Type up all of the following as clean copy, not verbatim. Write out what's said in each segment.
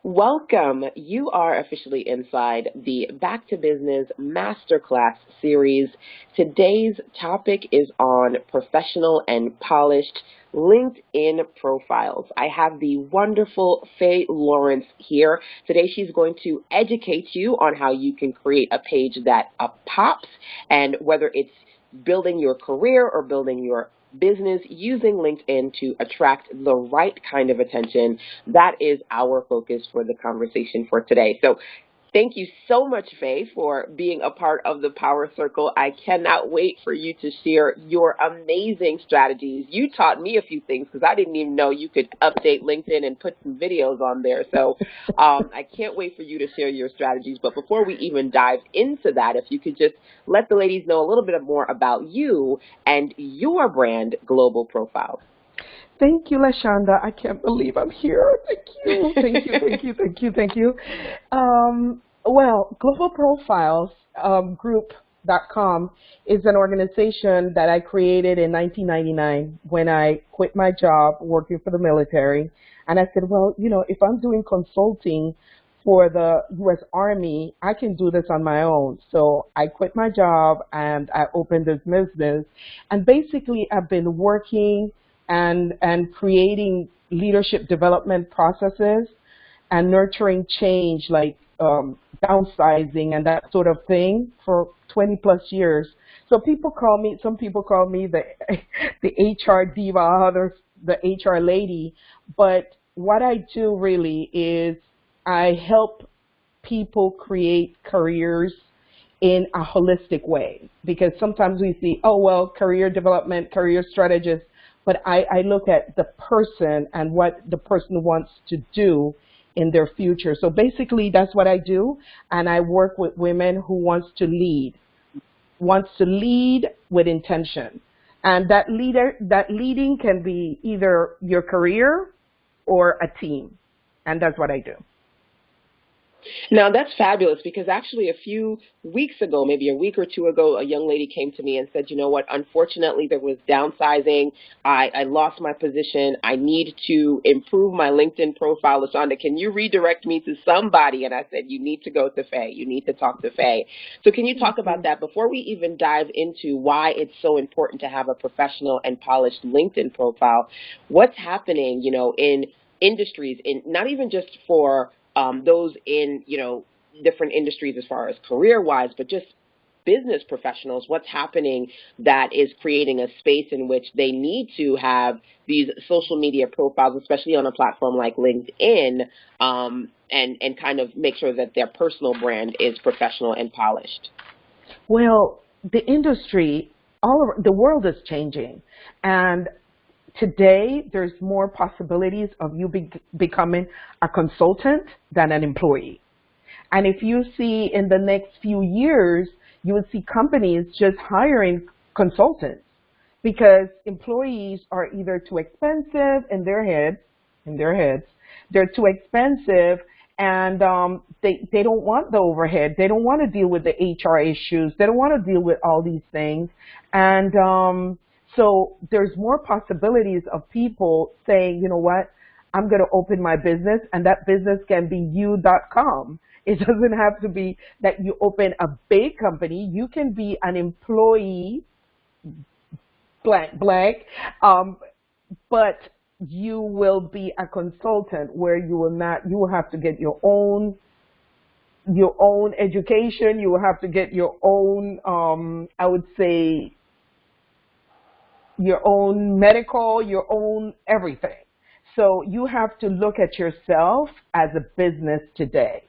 Welcome. You are officially inside the Back to Business Masterclass series. Today's topic is on professional and polished LinkedIn profiles. I have the wonderful Faye Lawrence here. Today she's going to educate you on how you can create a page that pops, and whether it's building your career or building your business using LinkedIn to attract the right kind of attention. That is our focus for the conversation for today. So thank you so much, Faye, for being a part of the Power Circle. I cannot wait for you to share your amazing strategies. You taught me a few things because I didn't even know you could update LinkedIn and put some videos on there. So I can't wait for you to share your strategies. But before we even dive into that, if you could just let the ladies know a little bit more about you and your brand global profile. Thank you, LaShanda. I can't believe I'm here. Thank you. Thank you. Well, Global Profiles Group.com is an organization that I created in 1999 when I quit my job working for the military. And I said, well, if I'm doing consulting for the U.S. Army, I can do this on my own. So I quit my job and I opened this business. And basically, I've been working and creating leadership development processes and nurturing change like downsizing and that sort of thing for 20 plus years. So some people call me the HR diva, others the HR lady. But what I do really is I help people create careers in a holistic way, because sometimes we see, oh, well, career development, career strategist, but I look at the person and what the person wants to do in their future. So basically, that's what I do, and I work with women who wants to lead with intention. And that leading can be either your career or a team, and that's what I do. Now, that's fabulous, because actually a few weeks ago, maybe a week or two ago, a young lady came to me and said, you know what, unfortunately, there was downsizing. I lost my position. I need to improve my LinkedIn profile. LaShanda, can you redirect me to somebody? And I said, you need to go to Faye. You need to talk to Faye. So can you talk about that before we even dive into why it's so important to have a professional and polished LinkedIn profile? What's happening, in industries, in not even just for those in, different industries as far as career-wise, but just business professionals, what's happening that is creating a space in which they need to have these social media profiles, especially on a platform like LinkedIn, and kind of make sure that their personal brand is professional and polished? Well, the industry, the world is changing, and today, there's more possibilities of you becoming a consultant than an employee. And if you see in the next few years, you will see companies just hiring consultants because employees are either too expensive in their heads, they're too expensive, and they don't want the overhead. They don't want to deal with the HR issues. They don't want to deal with all these things. And so there's more possibilities of people saying, you know what, I'm going to open my business, and that business can be you.com. It doesn't have to be that you open a big company. You can be an employee, blank, but you will be a consultant where you will have to get your own education. You will have to get your own, I would say, your own medical, your own everything. So you have to look at yourself as a business today.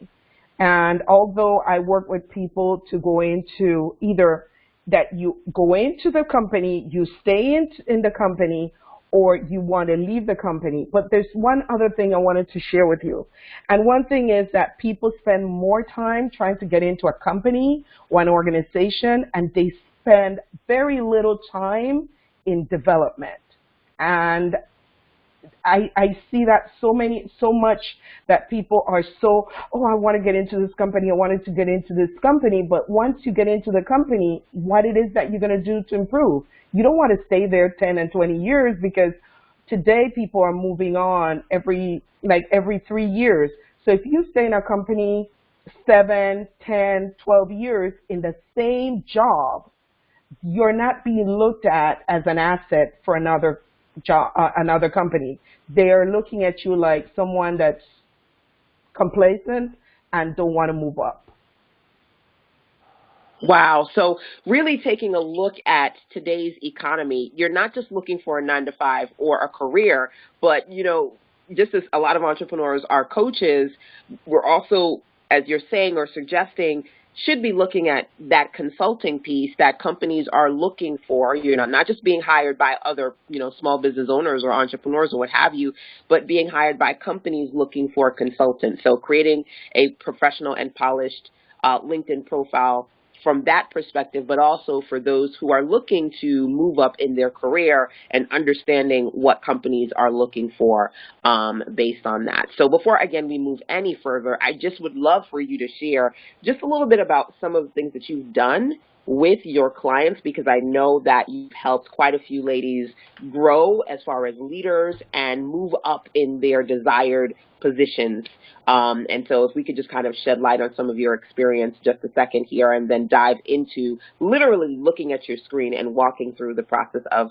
And although I work with people to go into either that you go into the company, you stay in the company, or you want to leave the company. But there's one other thing I wanted to share with you. And one thing is that people spend more time trying to get into a company or an organization, and they spend very little time in development. And I see that so much that people are so, oh, I want to get into this company. I wanted to get into this company. But once you get into the company, what it is that you're going to do to improve? You don't want to stay there 10 and 20 years, because today people are moving on every 3 years. So if you stay in a company 7, 10, 12 years in the same job, you're not being looked at as an asset for another job, another company. They are looking at you like someone that's complacent and don't want to move up. Wow. So really taking a look at today's economy, you're not just looking for a 9 to 5 or a career, but, just as a lot of entrepreneurs are coaches, we're also, as you're saying or suggesting, should be looking at that consulting piece that companies are looking for, not just being hired by other, small business owners or entrepreneurs or what have you, but being hired by companies looking for consultants. So creating a professional and polished LinkedIn profile from that perspective, but also for those who are looking to move up in their career and understanding what companies are looking for based on that. So before, again, we move any further, I just would love for you to share just a little bit about some of the things that you've done with your clients, because I know that you've helped quite a few ladies grow as far as leaders and move up in their desired positions. And so if we could just kind of shed light on some of your experience just a second here, and then dive into literally looking at your screen and walking through the process of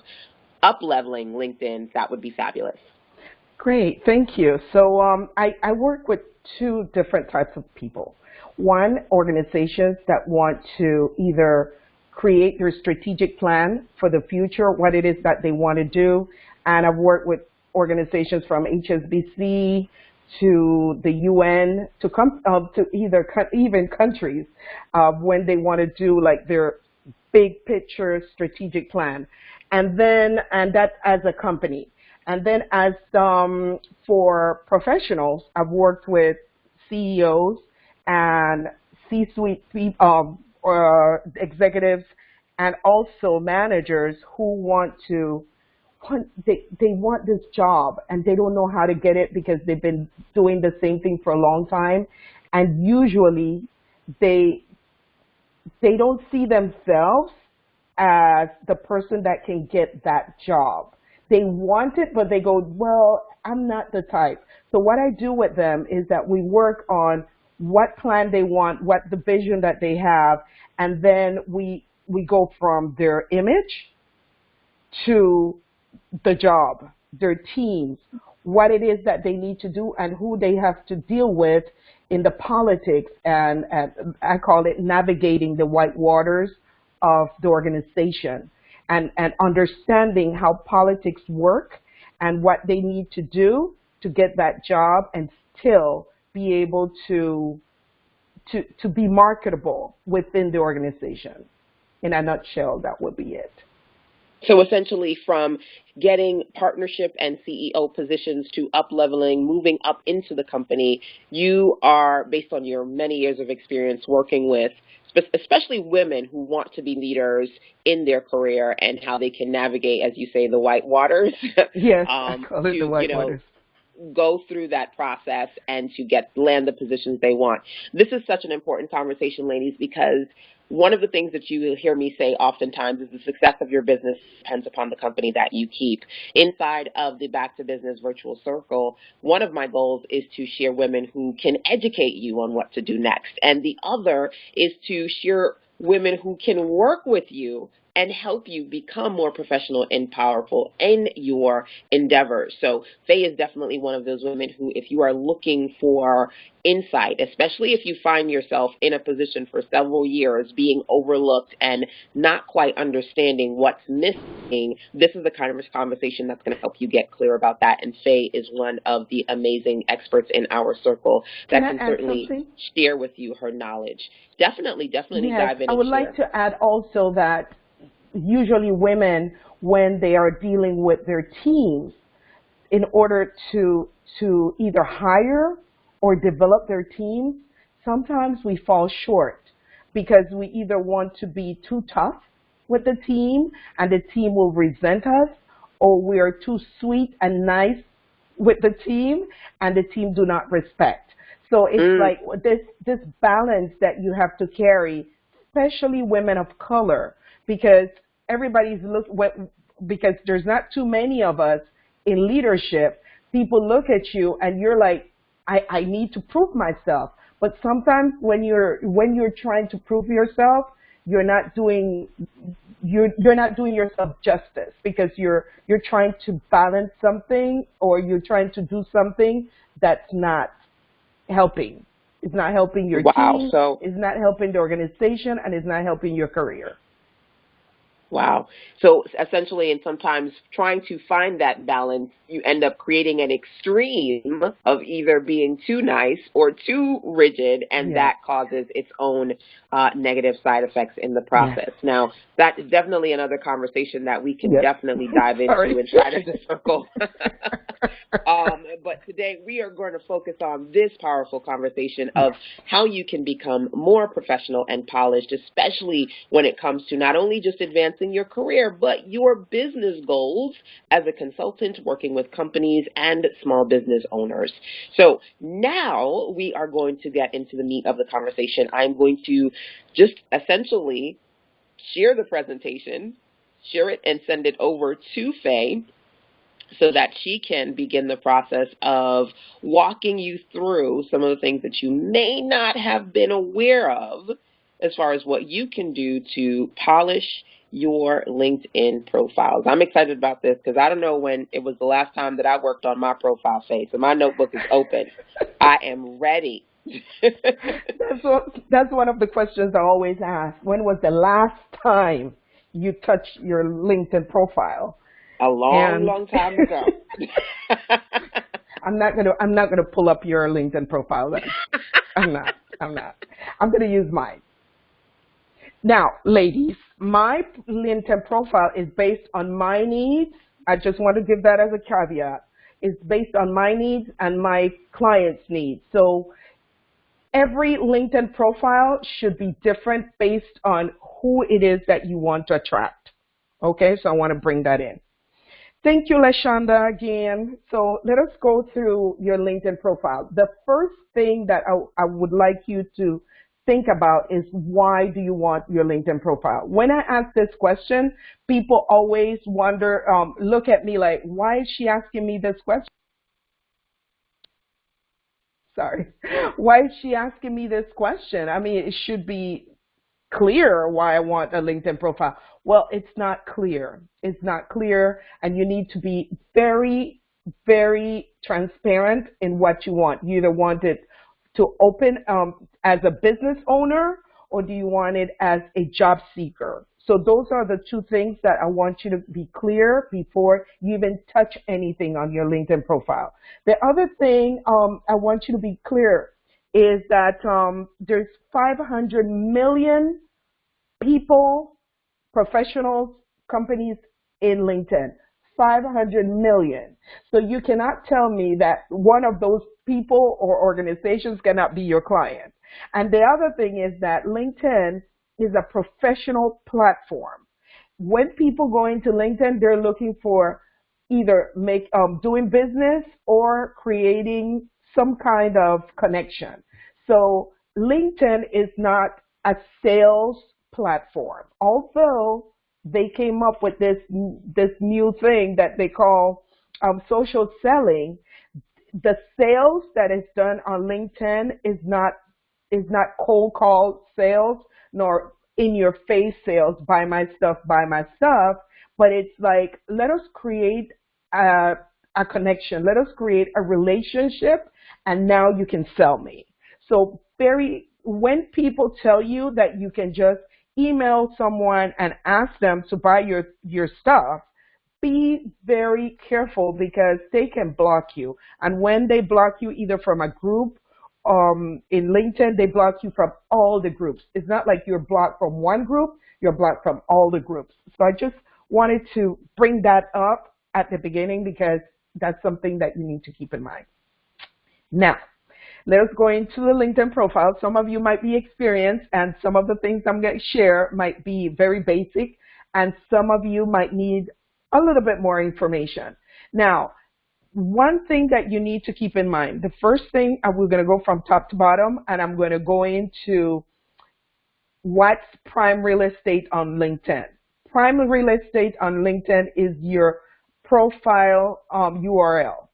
up-leveling LinkedIn, that would be fabulous. Great, thank you. So I work with two different types of people. One, organizations that want to either create their strategic plan for the future, what it is that they want to do. And I've worked with organizations from HSBC to the UN to even countries when they want to do like their big picture strategic plan, and that as a company. And then as for professionals, I've worked with CEOs and C-suite executives, and also managers who they want this job and they don't know how to get it because they've been doing the same thing for a long time, and usually they don't see themselves as the person that can get that job. They want it, but they go, well, I'm not the type. So what I do with them is that we work on what plan they want, what the vision that they have, and then we go from their image to the job, their teams, what it is that they need to do, and who they have to deal with in the politics, and I call it navigating the white waters of the organization, and understanding how politics work and what they need to do to get that job and still be able to be marketable within the organization. In a nutshell, that would be it. So essentially, from getting partnership and CEO positions to up-leveling, moving up into the company, you are, based on your many years of experience working with especially women who want to be leaders in their career, and how they can navigate, as you say, the white waters. Yes, I call it the white waters. Go through that process and to land the positions they want. This is such an important conversation, ladies, because one of the things that you hear me say oftentimes is the success of your business depends upon the company that you keep. Inside of the Back to Business virtual circle, one of my goals is to share women who can educate you on what to do next. And the other is to share women who can work with you and help you become more professional and powerful in your endeavors. So Faye is definitely one of those women who, if you are looking for insight, especially if you find yourself in a position for several years being overlooked and not quite understanding what's missing, this is the kind of conversation that's going to help you get clear about that. And Faye is one of the amazing experts in our circle that can certainly share with you her knowledge. Definitely yes, dive in. I would like to add also that usually women, when they are dealing with their teams, in order to either hire or develop their teams, sometimes we fall short because we either want to be too tough with the team and the team will resent us, or we are too sweet and nice with the team and the team do not respect. So it's like this balance that you have to carry, especially women of color, because because there's not too many of us in leadership. People look at you and you're like I need to prove myself. But sometimes when you're trying to prove yourself, you're not doing you're not doing yourself justice, because you're trying to balance something, or you're trying to do something that's not helping. It's not helping your Wow. team, So, it's not helping the organization, and it's not helping your career. wow. So essentially, and sometimes trying to find that balance, you end up creating an extreme of either being too nice or too rigid, and Yes. that causes its own negative side effects in the Yes. process. Now, that is definitely another conversation that we can Yes. definitely dive into Sorry. inside of the circle. But today we are going to focus on this powerful conversation of Yes. how you can become more professional and polished, especially when it comes to not only just advancing your career, but your business goals as a consultant working with companies and small business owners. So now we are going to get into the meat of the conversation. I'm going to just essentially share the presentation, share it, and send it over to Faye so that she can begin the process of walking you through some of the things that you may not have been aware of as far as what you can do to polish your LinkedIn profiles. I'm excited about this because I don't know when it was the last time that I worked on my profile face, and my notebook is open. I am ready. That's one of the questions I always ask. When was the last time you touched your LinkedIn profile? A long, And long time ago. I'm not gonna pull up your LinkedIn profile then. I'm not. I'm gonna use mine. Now, ladies, my LinkedIn profile is based on my needs. I just want to give that as a caveat. It's based on my needs and my clients' needs. So every LinkedIn profile should be different based on who it is that you want to attract. Okay, so I want to bring that in. Thank you, LaShanda, again. So let us go through your LinkedIn profile. The first thing that I would like you to think about is, why do you want your LinkedIn profile? When I ask this question, people always wonder, look at me like, why is she asking me this question? Sorry. Why is she asking me this question? I mean, it should be clear why I want a LinkedIn profile. Well, it's not clear. It's not clear, and you need to be very, very transparent in what you want. You either want it to open as a business owner, or do you want it as a job seeker? So those are the two things that I want you to be clear before you even touch anything on your LinkedIn profile. The other thing I want you to be clear is that there's 500 million people, professionals, companies in LinkedIn. 500 million. So you cannot tell me that one of those people or organizations cannot be your client. And the other thing is that LinkedIn is a professional platform. When people go into LinkedIn, they're looking for either doing business or creating some kind of connection. So LinkedIn is not a sales platform, although they came up with this new thing that they call social selling. The sales that is done on LinkedIn is not cold call sales, nor in your face sales, buy my stuff, but it's like, let us create a connection, let us create a relationship, and now you can sell me. So when people tell you that you can just email someone and ask them to buy your stuff, be very careful, because they can block you. And when they block you, either from a group, in LinkedIn, they block you from all the groups. It's not like you're blocked from one group, you're blocked from all the groups. So I just wanted to bring that up at the beginning, because that's something that you need to keep in mind. Now, let us go into the LinkedIn profile. Some of you might be experienced, and some of the things I'm going to share might be very basic, and some of you might need a little bit more information. Now, one thing that you need to keep in mind, the first thing, we're going to go from top to bottom, and I'm going to go into what's prime real estate on LinkedIn. Prime real estate on LinkedIn is your profile URL.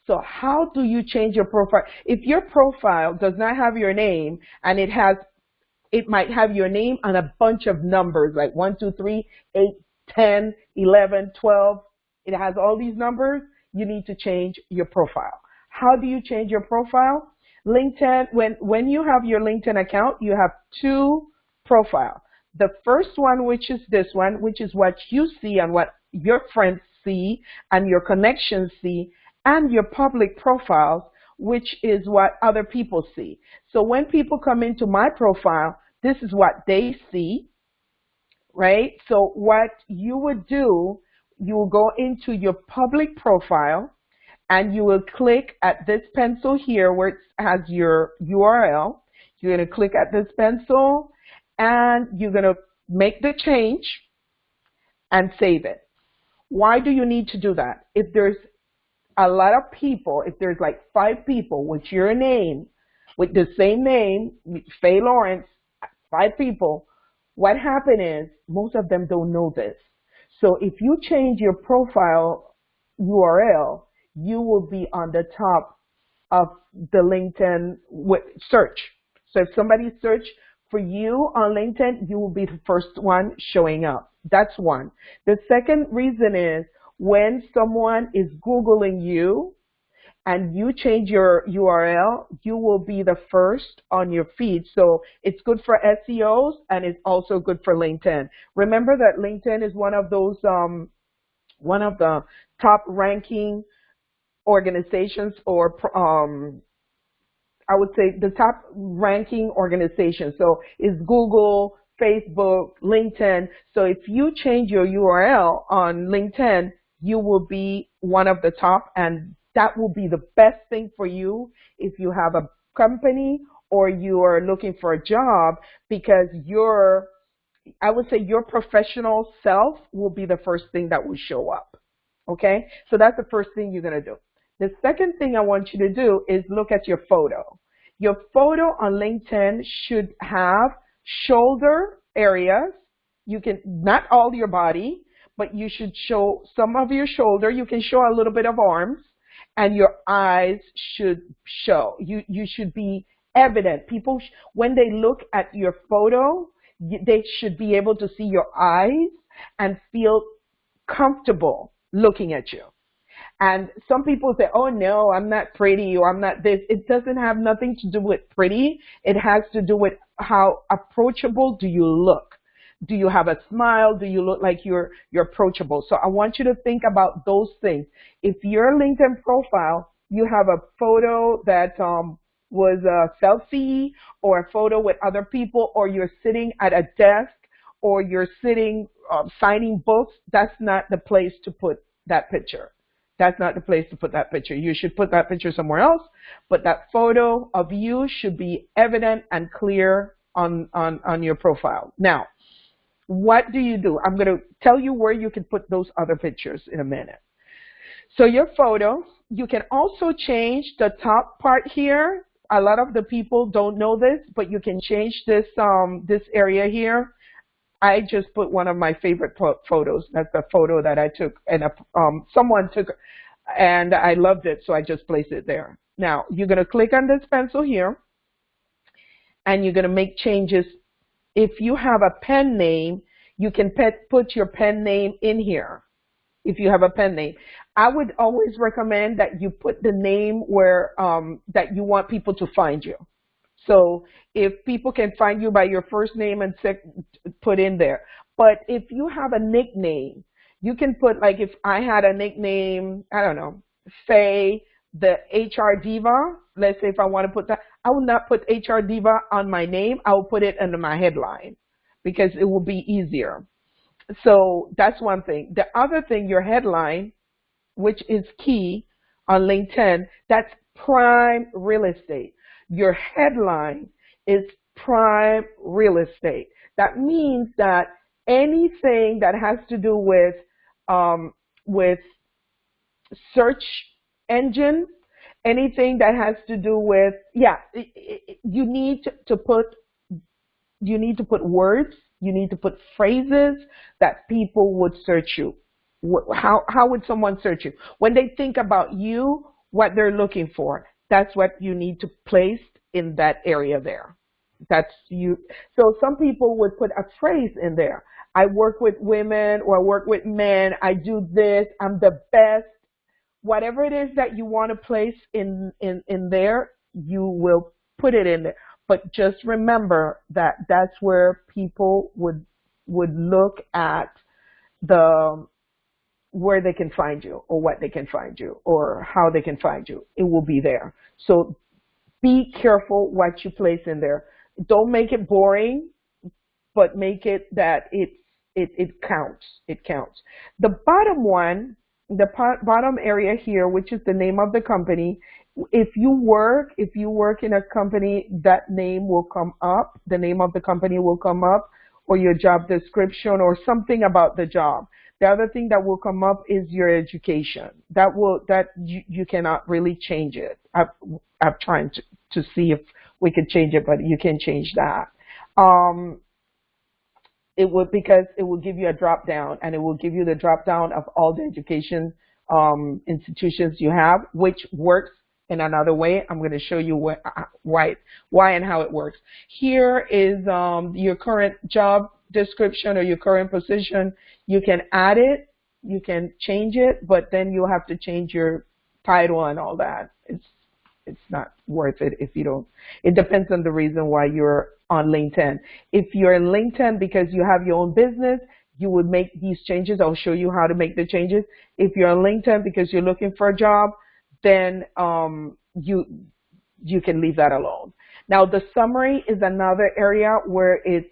So how do you change your profile? If your profile does not have your name and it might have your name and a bunch of numbers like 1, 2, 3, 8, 10, 11, 12. It has all these numbers. You need to change your profile. How do you change your profile? LinkedIn, when you have your LinkedIn account, you have two profiles. The first one, which is this one, which is what you see and what your friends see and your connections see, and your public profiles, which is what other people see. So when people come into my profile, this is what they see, right? So what you would do, you will go into your public profile and you will click at this pencil here where it has your URL. You're going to click at this pencil and you're going to make the change and save it. Why do you need to do that? If there's a lot of people, if there's like 5 people with your name, with the same name, Faye Lawrence, 5 people, what happened is most of them don't know this. So if you change your profile URL, you will be on the top of the LinkedIn search. So if somebody search for you on LinkedIn, you will be the first one showing up. That's one. The second reason is when someone is Googling you and you change your URL, you will be the first on your feed. So it's good for SEOs and it's also good for LinkedIn. Remember that LinkedIn is one of those, one of the top ranking organizations, or I would say the top ranking organization. So it's Google, Facebook, LinkedIn. So if you change your URL on LinkedIn, you will be one of the top, and that will be the best thing for you if you have a company or you are looking for a job, because I would say your professional self will be the first thing that will show up. Okay? So that's the first thing you're going to do. The second thing I want you to do is look at your photo. Your photo on LinkedIn should have shoulder areas. You can, not all your body, but you should show some of your shoulder. You can show a little bit of arms, and your eyes should show. You should be evident. People, when they look at your photo, they should be able to see your eyes and feel comfortable looking at you. And some people say, oh no, I'm not pretty, or I'm not this. It doesn't have nothing to do with pretty. It has to do with how approachable do you look. Do you have a smile? Do you look like you're approachable? So I want you to think about those things. If your LinkedIn profile, you have a photo that was a selfie, or a photo with other people, or you're sitting at a desk, or you're sitting signing books, that's not the place to put that picture. That's not the place to put that picture. You should put that picture somewhere else, but that photo of you should be evident and clear on your profile. Now, what do you do? I'm going to tell you where you can put those other pictures in a minute. So your photo, you can also change the top part here. A lot of the people don't know this, but you can change this this area here. I just put one of my favorite photos. That's the photo that I took, and someone took, and I loved it, so I just placed it there. Now, you're going to click on this pencil here, and you're going to make changes. If you have a pen name, you can put your pen name in here. If you have a pen name, I would always recommend that you put the name where that you want people to find you. So if people can find you by your first name and put in there. But if you have a nickname, you can put, like, if I had a nickname, I don't know, Faye, the HR Diva. Let's say if I want to put that, I will not put HR Diva on my name. I will put it under my headline because it will be easier. So that's one thing. The other thing, your headline, which is key on LinkedIn, that's prime real estate. Your headline is prime real estate. That means that anything that has to do with search engine, anything that has to do with, you need to put words, you need to put phrases that people would search you. How would someone search you? When they think about you, what they're looking for. That's what you need to place in that area there. That's you. So some people would put a phrase in there. I work with women or I work with men. I do this. I'm the best. Whatever it is that you want to place in there, you will put it in there. But just remember that that's where people would look at the where they can find you or what they can find you or how they can find you. It will be there. So be careful what you place in there. Don't make it boring, but make it that it counts. It counts. The bottom one, the bottom area here, which is the name of the company. If you work in a company, that name will come up. The name of the company will come up, or your job description, or something about the job. The other thing that will come up is your education. That you cannot really change it. I've tried to see if we could change it, but you can change that. It would, because it will give you a drop down, and it will give you the drop down of all the education institutions you have, which works in another way. I'm going to show you why and how it works. Here is your current job description or your current position. You can add it, you can change it, but then you have to change your title and all that. It's not worth it if you don't. It depends on the reason why you're on LinkedIn. If you're in LinkedIn because you have your own business, you would make these changes. I'll show you how to make the changes. If you're on LinkedIn because you're looking for a job, then you can leave that alone. Now, the summary is another area where it's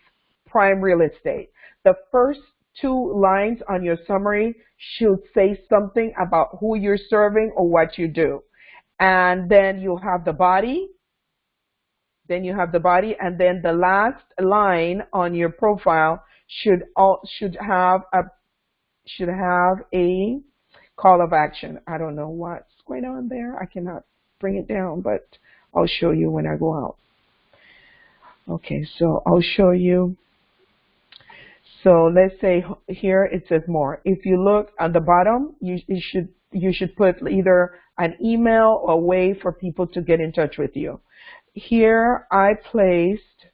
prime real estate. The first two lines on your summary should say something about who you're serving or what you do. And then you have the body. Then you have the body, and then the last line on your profile should have a call of action. I don't know what's going on there. I cannot bring it down, but I'll show you when I go out. Okay, so I'll show you. So let's say here it says more. If you look at the bottom, you should put either an email or a way for people to get in touch with you. Here I placed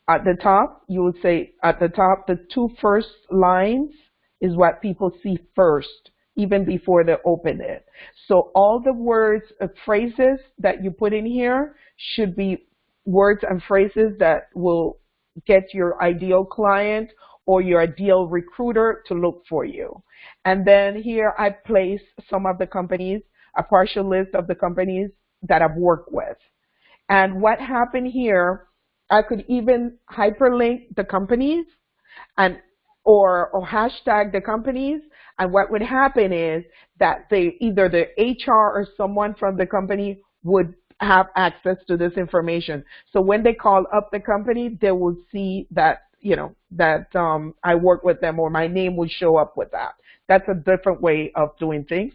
at the top, you would say at the top, the two first lines is what people see first, even before they open it. So all the words, phrases that you put in here should be words and phrases that will get your ideal client or your ideal recruiter to look for you. And then here I place some of the companies, a partial list of the companies that I've worked with. And what happened here, I could even hyperlink the companies and or hashtag the companies. And what would happen is that either the HR or someone from the company would have access to this information. So when they call up the company, they will see that, I work with them, or my name will show up with that. That's a different way of doing things.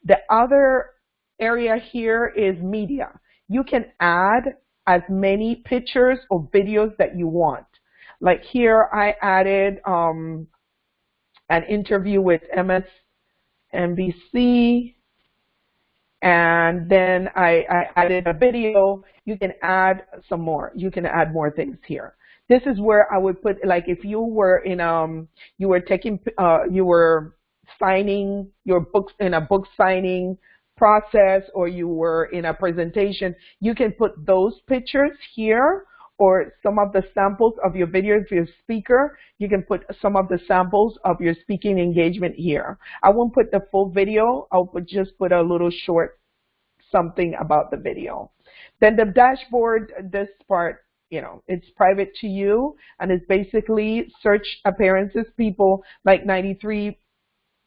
The other area here is media. You can add as many pictures or videos that you want. Like here, I added an interview with MSNBC, and then I added a video. You can add some more. You can add more things here. This is where I would put, like, if you were in you were signing your books in a book signing process, or you were in a presentation, you can put those pictures here, or some of the samples of your video. If you're a speaker, you can put some of the samples of your speaking engagement here. I won't put the full video. I'll just put a little short something about the video. Then the dashboard, this part, it's private to you, and it's basically search appearances. People, like 93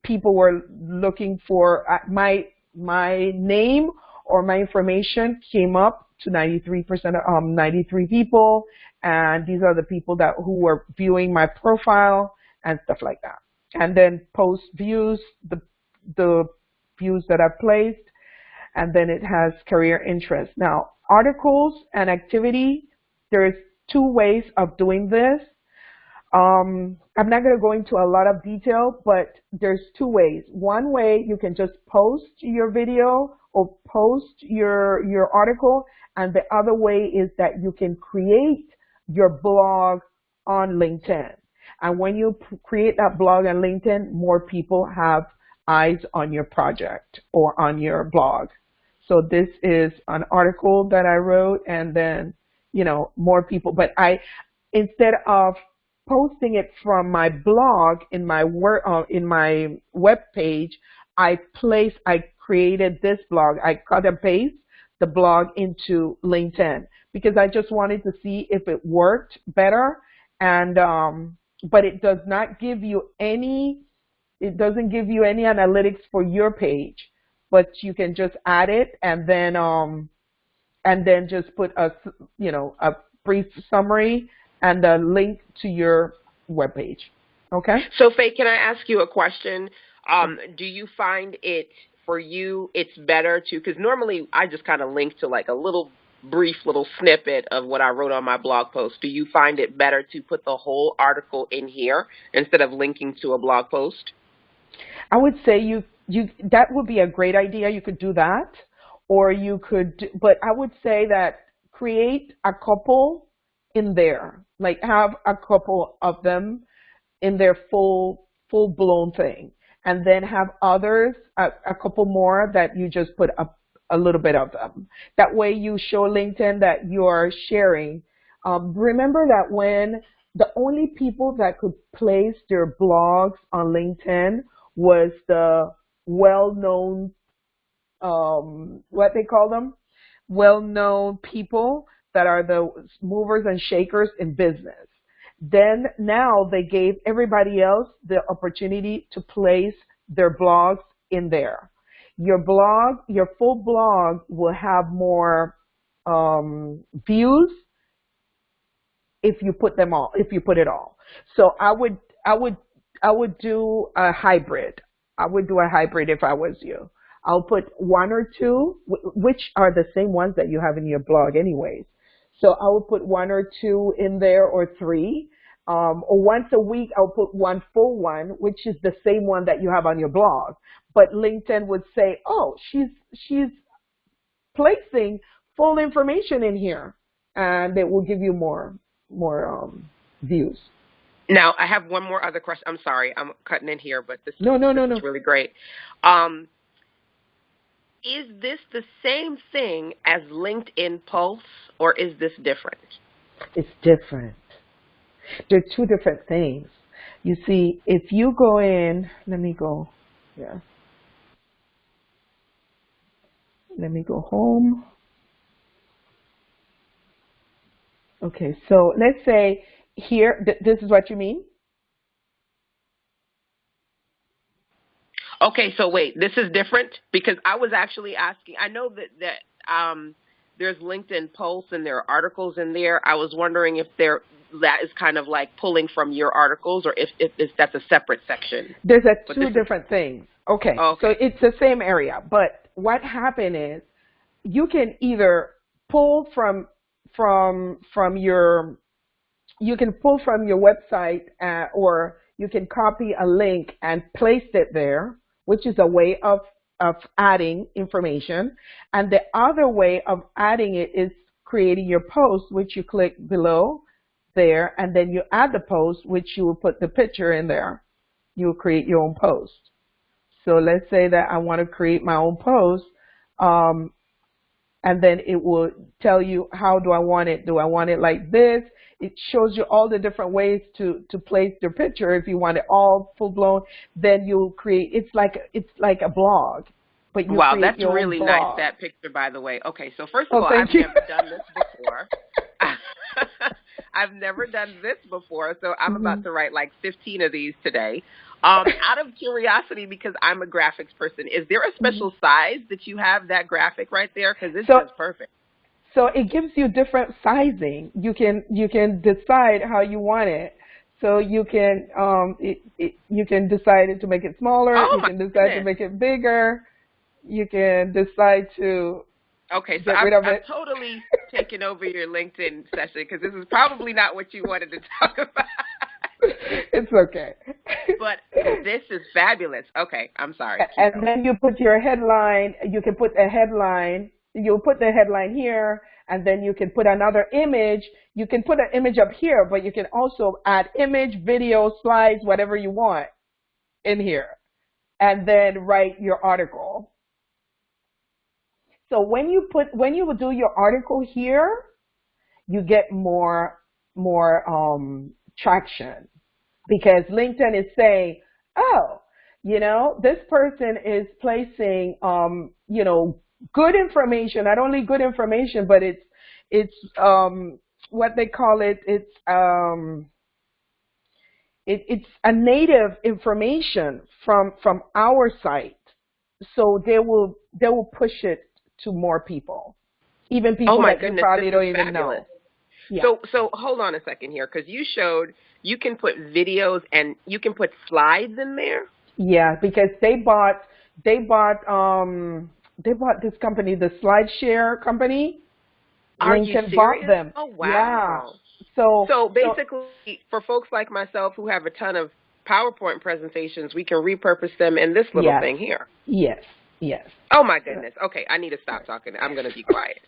people were looking for my name or my information came up to 93% of 93 people, and these are the people who were viewing my profile and stuff like that. And then post views, the views that I've placed, and then it has career interest. Now, articles and activity, there's two ways of doing this. I'm not going to go into a lot of detail, but there's two ways. One way, you can just post your video or post your article, and the other way is that you can create your blog on LinkedIn. And when you create that blog on LinkedIn, more people have eyes on your project or on your blog. So this is an article that I wrote, and then, more people, but instead of posting it from my blog in my web page, I created this blog. I cut and paste the blog into LinkedIn because I just wanted to see if it worked better. And but it does not give you any. It doesn't give you any analytics for your page, but you can just add it and then just put a brief summary and a link to your webpage. Okay? So, Faye, can I ask you a question? Do you find it, for you, it's better to, because normally I just kind of link to like a brief little snippet of what I wrote on my blog post. Do you find it better to put the whole article in here instead of linking to a blog post? I would say that would be a great idea. You could do that, or you could, but I would say that create a couple in there, like have a couple of them in their full blown thing, and then have others, a couple more that you just put a little bit of them. That way you show LinkedIn that you're sharing. Remember that when the only people that could place their blogs on LinkedIn was the well-known, what they call them, well-known people that are the movers and shakers in business. Then now they gave everybody else the opportunity to place their blogs in there. Your blog, your full blog will have more views if you put it all. So I would do a hybrid. I would do a hybrid if I was you. I'll put one or two, which are the same ones that you have in your blog anyways. So I will put one or two in there, or three. Or once a week, I'll put one full one, which is the same one that you have on your blog. But LinkedIn would say, oh, she's placing full information in here, and it will give you more views. Now, I have one more other question. I'm sorry, I'm cutting in here, but this is really great. Is this the same thing as LinkedIn Pulse, or is this different? It's different. They're two different things. You see, if you go in, let me go home. Okay, so let's say here, this is what you mean? Okay, so wait, this is different because I was actually asking. I know that there's LinkedIn Pulse and there are articles in there. I was wondering if that is kind of like pulling from your articles, or if that's a separate section. There's two different things. Okay, so it's the same area, but what happened is you can either pull from your website, or you can copy a link and place it there, which is a way of adding information. And the other way of adding it is creating your post, which you click below there, and then you add the post, which you will put the picture in there. You will create your own post. So let's say that I want to create my own post, and then it will tell you, how do I want it? Do I want it like this? It shows you all the different ways to place your picture. If you want it all full blown, then you'll create. It's like a blog, but you wow, create that's your really own nice. blog. That picture, by the way. Okay, so first of all, I've never done this before. I've never done this before, so I'm about to write like 15 of these today. Out of curiosity, because I'm a graphics person, is there a special size that you have that graphic right there? Because it's just perfect. So it gives you different sizing. You can decide how you want it. So you can you can decide to make it smaller. You can decide to make it bigger. You can decide to so I'm totally taking over your LinkedIn session, because this is probably not what you wanted to talk about. It's okay. But this is fabulous. Okay, I'm sorry. Keep And going. then you put your headline. You can put a headline. You'll put the headline here, and then you can put another image. You can put an image up here, but you can also add image, video, slides, whatever you want in here, and then write your article. So when you do your article here, you get more traction, because LinkedIn is saying, oh, this person is placing, good information, not only good information, but it's what they call it, it's a native information from our site. So they will push it to more people, even Oh people my that they goodness, this probably is don't even fabulous. know. Yeah. So hold on a second here, because you showed you can put videos and you can put slides in there. Yeah, because they bought this company, the SlideShare company. Are you LinkedIn bought serious? them. Oh Yeah. wow. So So so basically, for folks like myself who have a ton of PowerPoint presentations, we can repurpose them in this little yes, thing here. yes, yes. Oh my Right. goodness. Okay, I need to stop talking. I'm going to be quiet.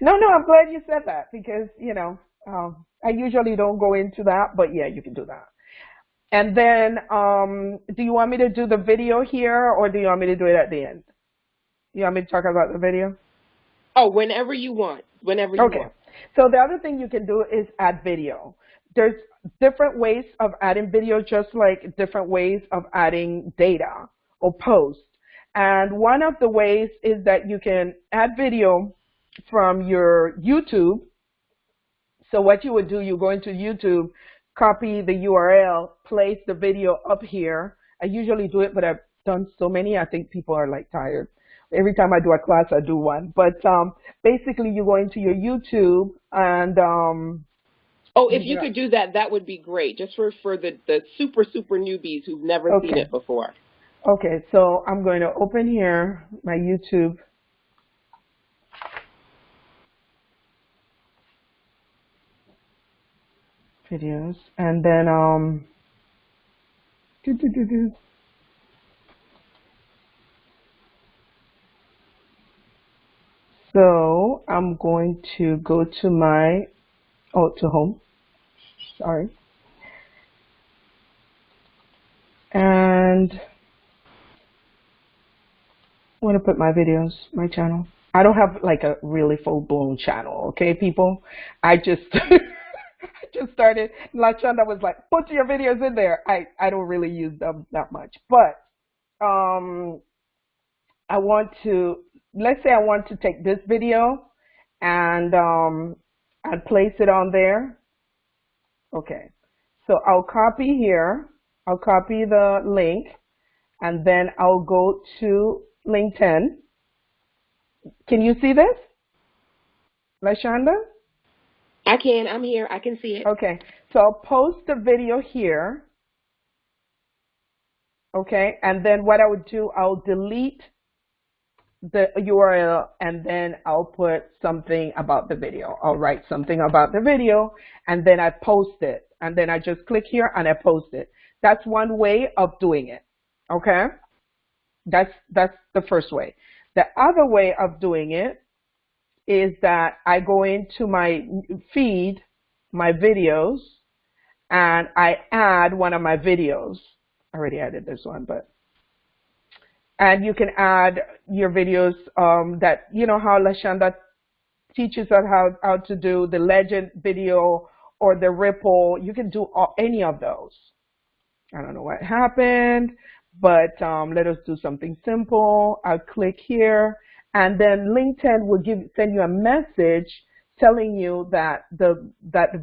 No, I'm glad you said that, because I usually don't go into that, but yeah, you can do that. And then, do you want me to do the video here, or do you want me to do it at the end? You want me to talk about the video? Oh, whenever you want. Whenever you Okay. want. So the other thing you can do is add video. There's different ways of adding video, just like different ways of adding data or post. And one of the ways is that you can add video from your YouTube. So what you would do, you go into YouTube, copy the URL, place the video up here. I usually do it, but I've done so many, I think people are like tired. Every time I do a class, I do one. But basically, you go into your YouTube and Oh, if you're you gonna. could do that, that would be great. Just for the super newbies who've never seen Okay. it before. Okay. So I'm going to open here my YouTube. Videos, and then do, do, do, do. So I'm going to go to to home. Sorry. And I want to put my videos, my channel. I don't have like a really full-blown channel, okay, people? I just I just started. LaShanda was like, put your videos in there. I don't really use them that much. But I want to, let's say I want to take this video and place it on there. Okay. So I'll copy here. I'll copy the link, and then I'll go to LinkedIn. Can you see this, LaShanda? I can. I'm here. I can see it. Okay. So I'll post the video here. Okay. And then what I would do, I'll delete the URL, and then I'll put something about the video. I'll write something about the video, and then I post it. And then I just click here and I post it. That's one way of doing it. Okay? That's the first way. The other way of doing it is that I go into my feed, my videos, and I add one of my videos. I already added this one, but and you can add your videos that, how LaShanda teaches us how to do the legend video or the ripple. You can do any of those. I don't know what happened, but let us do something simple. I'll click here, and then LinkedIn will send you a message telling you that the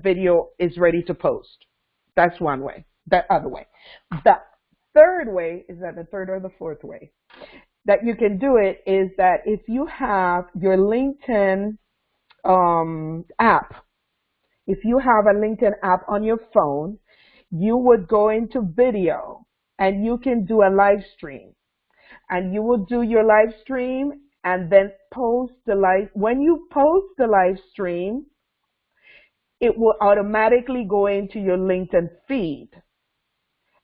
video is ready to post. That's one way. That other way. The third way, is that the third or the fourth way that you can do it, is that if you have your LinkedIn app, if you have a LinkedIn app on your phone, you would go into video and you can do a live stream. And you will do your live stream and then post the live. When you post the live stream, it will automatically go into your LinkedIn feed,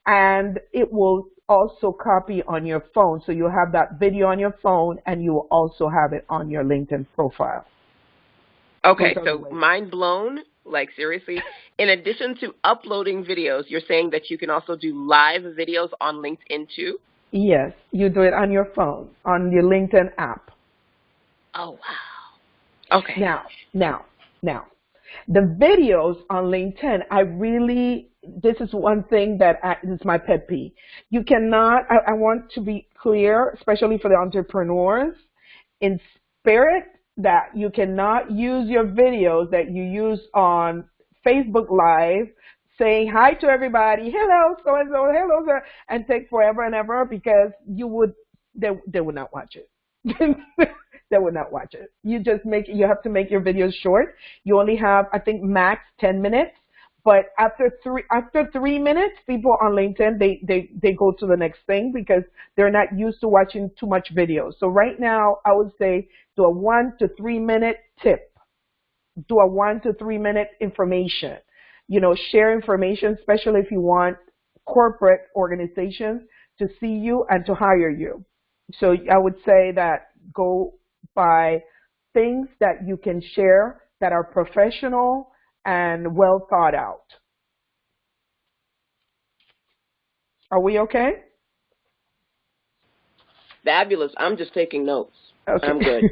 and it will also copy on your phone. So you'll have that video on your phone, and you will also have it on your LinkedIn profile. Okay, so mind blown. Like, seriously, in addition to uploading videos, you're saying that you can also do live videos on LinkedIn too? Yes, you do it on your phone, on your LinkedIn app. Oh, wow. Okay. Now, the videos on LinkedIn, this is one thing that is my pet peeve. You cannot, I want to be clear, especially for the entrepreneurs, in spirit, that you cannot use your videos that you use on Facebook Live saying hi to everybody, hello, so-and-so, hello, sir, and take forever and ever, because they would not watch it. They would not watch it. You have to make your videos short. You only have, I think, max 10 minutes. But after 3 minutes, people on LinkedIn, they go to the next thing because they're not used to watching too much video. So right now, I would say do a 1 to 3 minute tip. Do a 1 to 3 minute information. Share information, especially if you want corporate organizations to see you and to hire you. So I would say that go by things that you can share that are professional and well thought out. Are we okay? Fabulous. I'm just taking notes. Okay. I'm good.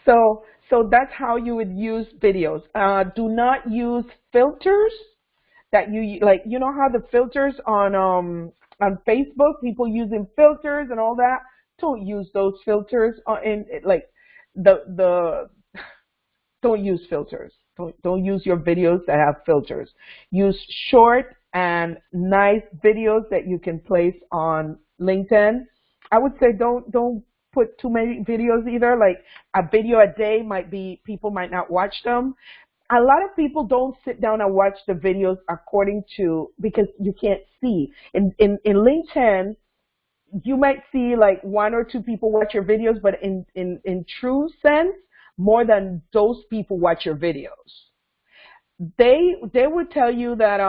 So that's how you would use videos. Do not use filters that you like. You know how the filters on Facebook, people using filters and all that. Don't use those filters don't use filters. Don't use your videos that have filters. Use short and nice videos that you can place on LinkedIn. I would say don't put too many videos either. Like a video a day people might not watch them. A lot of people don't sit down and watch the videos because you can't see. In LinkedIn, you might see like 1 or 2 people watch your videos, but in true sense, more than those people watch your videos. They would tell you that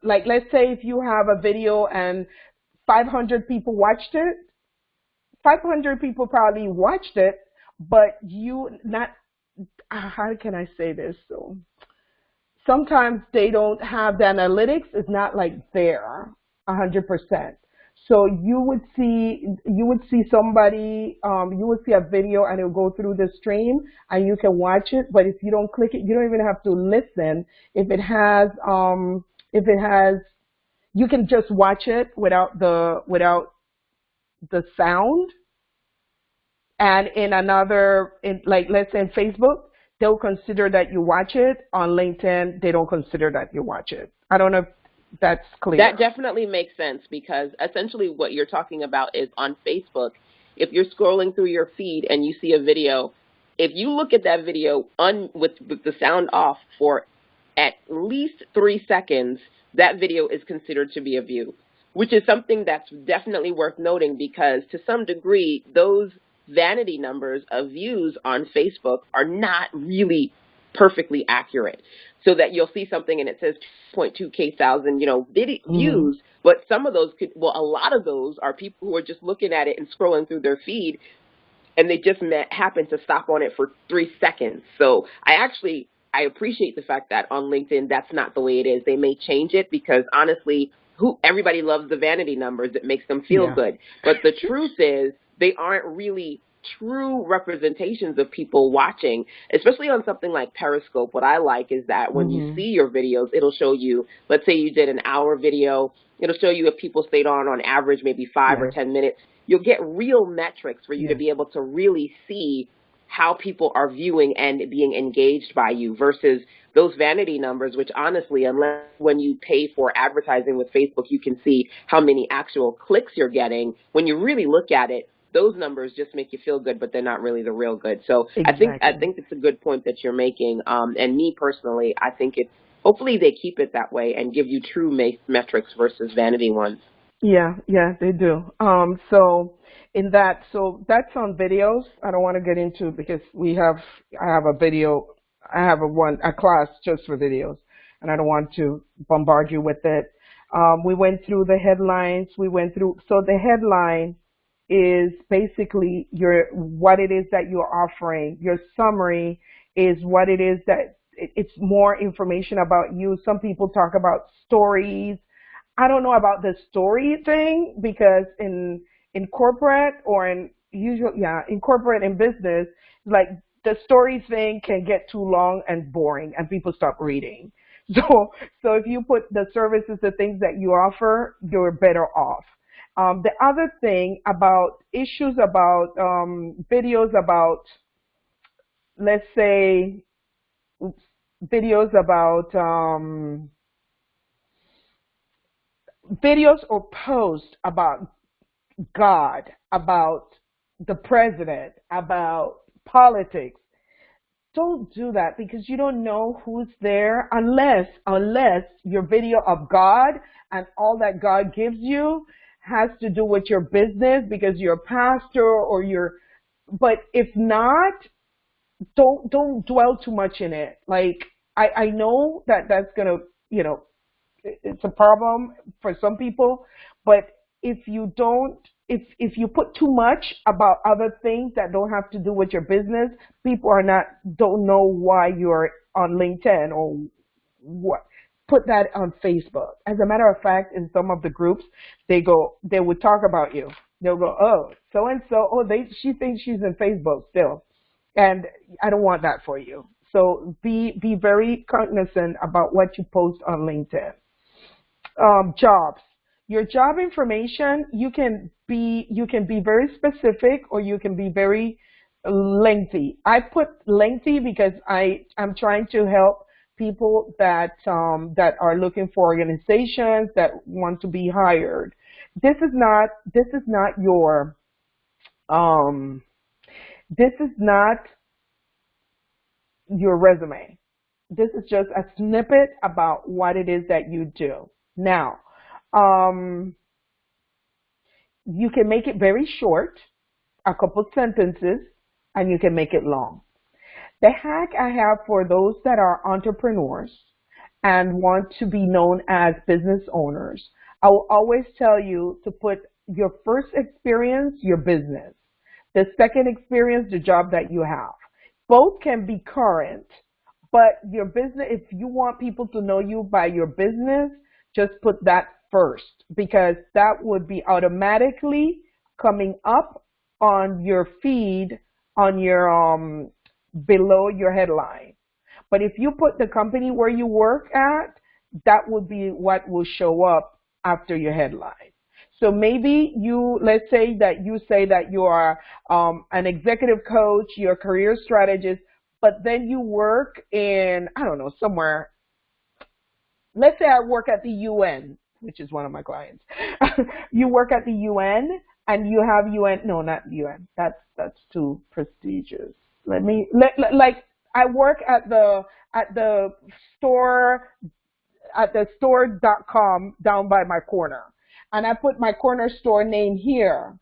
like, let's say if you have a video and 500 people watched it, 500 people probably watched it, but how can I say this? So sometimes they don't have the analytics. It's not like there 100%. So you would see somebody, you would see a video and it'll go through the stream and you can watch it. But if you don't click it, you don't even have to listen. If it has, you can just watch it without the sound. And like let's say in Facebook, they'll consider that you watch it. On LinkedIn, they don't consider that you watch it. I don't know if that's clear. That definitely makes sense, because essentially what you're talking about is on Facebook, if you're scrolling through your feed and you see a video, if you look at that video with the sound off for at least 3 seconds, that video is considered to be a view, which is something that's definitely worth noting, because to some degree, those vanity numbers of views on Facebook are not really perfectly accurate. So that you'll see something and it says 2.2K thousand, views, but some of those a lot of those are people who are just looking at it and scrolling through their feed, and they just happen to stop on it for 3 seconds. So I appreciate the fact that on LinkedIn, that's not the way it is. They may change it because honestly, everybody loves the vanity numbers. It makes them feel good. But the truth is they aren't really true representations of people watching, especially on something like Periscope. What I like is that when you see your videos, it'll show you, let's say you did an hour video, it'll show you if people stayed on average, maybe 5 or 10 minutes. You'll get real metrics for you to be able to really see how people are viewing and being engaged by you versus those vanity numbers, which honestly, unless when you pay for advertising with Facebook, you can see how many actual clicks you're getting. When you really look at it, those numbers just make you feel good, but they're not really the real good. So exactly. I think it's a good point that you're making. And me personally, I think hopefully they keep it that way and give you true metrics versus vanity ones. Yeah, they do. So that's on videos. I don't want to get into because I have a video I have a class just for videos, and I don't want to bombard you with it. We went through the headlines. So the headline is basically what it is that you're offering. Your summary is what it is that it's more information about you. Some people talk about stories. I don't know about the story thing because in corporate or in corporate and business, like the story thing can get too long and boring and people stop reading. So so if you put the services, the things that you offer, you're better off. The other thing about issues about videos about, let's say, oops, videos about videos or posts about God, about the president, about politics. Don't do that because you don't know who's there unless your video of God and all that God gives you has to do with your business because you're a pastor or but if not, don't dwell too much in it. Like I know that that's gonna, you know, it's a problem for some people, but if you don't, if you put too much about other things that don't have to do with your business, people don't know why you're on LinkedIn or what. Put that on Facebook. As a matter of fact, in some of the groups, they would talk about you. They'll go, oh, so and so, oh, she thinks she's in Facebook still, and I don't want that for you. So be very cognizant about what you post on LinkedIn. Jobs. Your job information, you can be very specific or you can be very lengthy. I put lengthy because I'm trying to help people that are looking for organizations that want to be hired. This is not your um this is not your resume. This is just a snippet about what it is that you do. Now, um, you can make it very short, a couple sentences, and you can make it long. The hack I have for those that are entrepreneurs and want to be known as business owners, I will always tell you to put your first experience, your business, the second experience, the job that you have. Both can be current, but your business, if you want people to know you by your business, just put that first because that would be automatically coming up on your feed on your below your headline. But if you put the company where you work at, that would be what will show up after your headline. So maybe let's say that you are an executive coach, you're a career strategist, but then you work in, I don't know, somewhere. Let's say I work at the UN, which is one of my clients. You work at the UN and you have UN, no, not UN. That's too prestigious. Like I work at the store at the store.com down by my corner. And I put my corner store name here.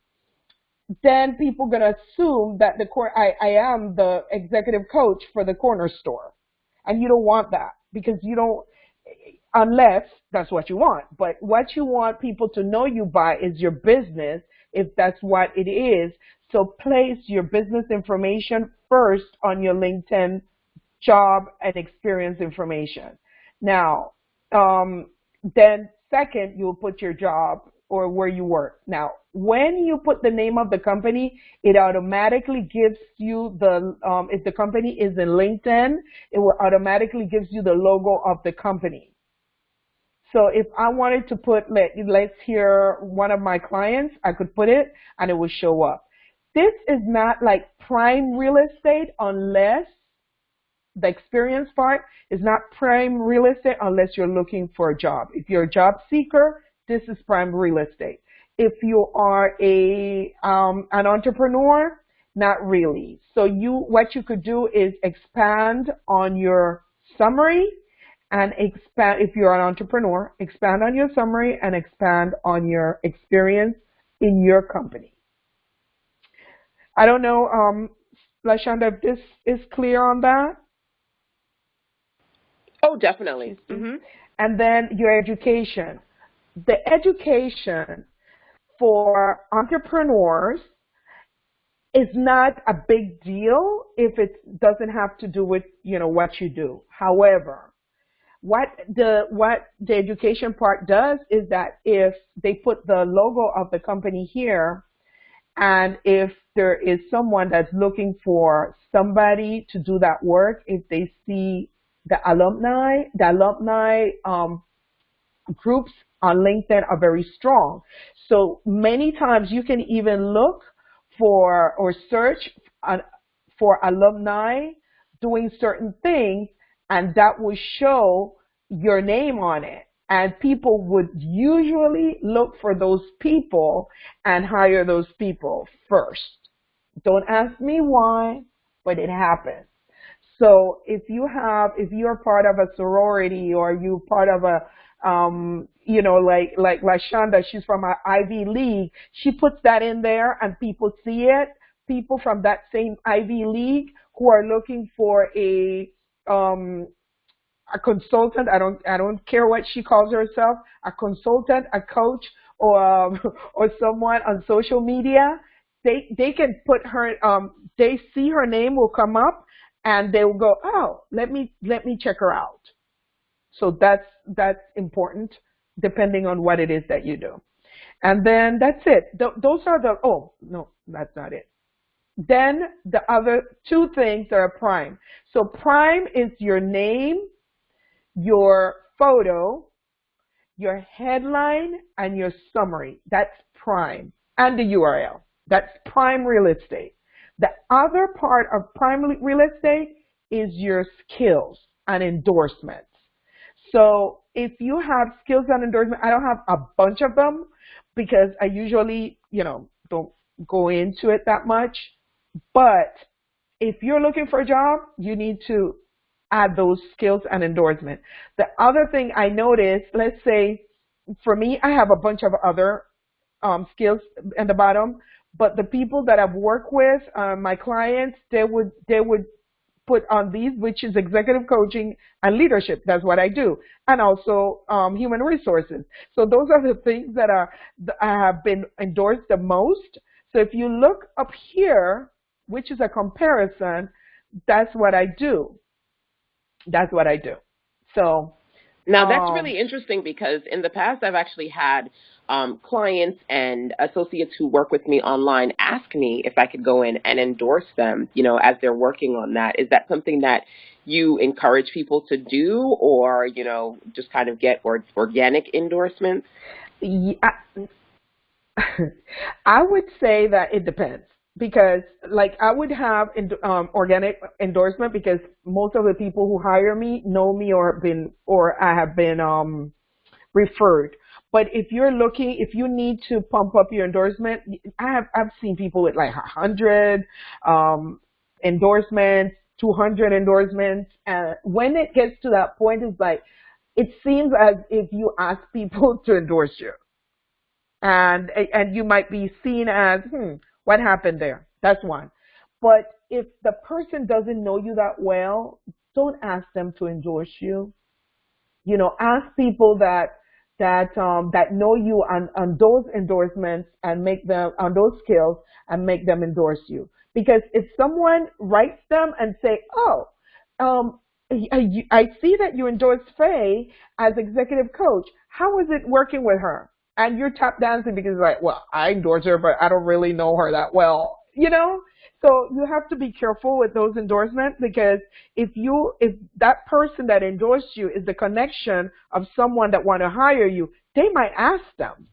Then people are gonna assume that I am the executive coach for the corner store. And you don't want that because you don't, unless that's what you want. But what you want people to know you by is your business, if that's what it is. So place your business information first on your LinkedIn job and experience information. Now, then second, you'll put your job or where you work. Now, when you put the name of the company, it automatically gives you if the company is in LinkedIn, it will automatically gives you the logo of the company. So if I wanted to put, let's hear one of my clients, I could put it and it will show up. This is not like prime real estate unless the experience part is not prime real estate unless you're looking for a job. If you're a job seeker, this is prime real estate. If you are an entrepreneur, not really. So what you could do is expand on your summary and expand, if you're an entrepreneur, expand on your summary and expand on your experience in your company. I don't know, LaShanda, if this is clear on that. Oh, definitely. You see? And then your education. The education for entrepreneurs is not a big deal if it doesn't have to do with, what you do. However, what the education part does is that if they put the logo of the company here, and if there is someone that's looking for somebody to do that work, if they see the alumni groups on LinkedIn are very strong. So many times you can even look for or search on, for alumni doing certain things, and that will show your name on it. And people would usually look for those people and hire those people first. Don't ask me why, but it happens. So if you're part of a sorority, or you're part of a, like LaShanda, she's from an Ivy League, she puts that in there and people see it. People from that same Ivy League who are looking for um, a consultant. I don't care what she calls herself, a consultant, a coach, or or someone on social media. They can put her. They see her name will come up, and they will go, oh, let me check her out. So that's important, depending on what it is that you do. And then that's it. Those are the. Oh no, that's not it. Then the other two things are prime. So prime is your name, your photo, your headline, and your summary. That's prime. And the URL. That's prime real estate. The other part of prime real estate is your skills and endorsements. So if you have skills and endorsement, I don't have a bunch of them because I usually, don't go into it that much. But if you're looking for a job, you need to add those skills and endorsement. The other thing I noticed, let's say for me, I have a bunch of other skills at the bottom, but the people that I've worked with, my clients, they would put on these, which is executive coaching and leadership. That's what I do, and also human resources. So those are the things that I have been endorsed the most. So if you look up here, which is a comparison, that's what I do. That's what I do. So, Now, that's really interesting because in the past, I've actually had clients and associates who work with me online ask me if I could go in and endorse them, as they're working on that. Is that something that you encourage people to do, or, just kind of get organic endorsements? yeah, I would say that it depends, because like I would have organic endorsement because most of the people who hire me know me, or I have been referred. But if you need to pump up your endorsement, I've seen people with like 100 endorsements, 200 endorsements. And when it gets to that point, it's like it seems as if you ask people to endorse you, and you might be seen as, what happened there? That's one. But if the person doesn't know you that well, don't ask them to endorse you. Ask people that know you on those endorsements, and make them on those skills, and make them endorse you. Because if someone writes them and say, oh, um, I see that you endorsed Faye as executive coach. How is it working with her? And you're tap dancing because like, well, I endorse her, but I don't really know her that well, So you have to be careful with those endorsements, because if that person that endorsed you is the connection of someone that want to hire you, they might ask them.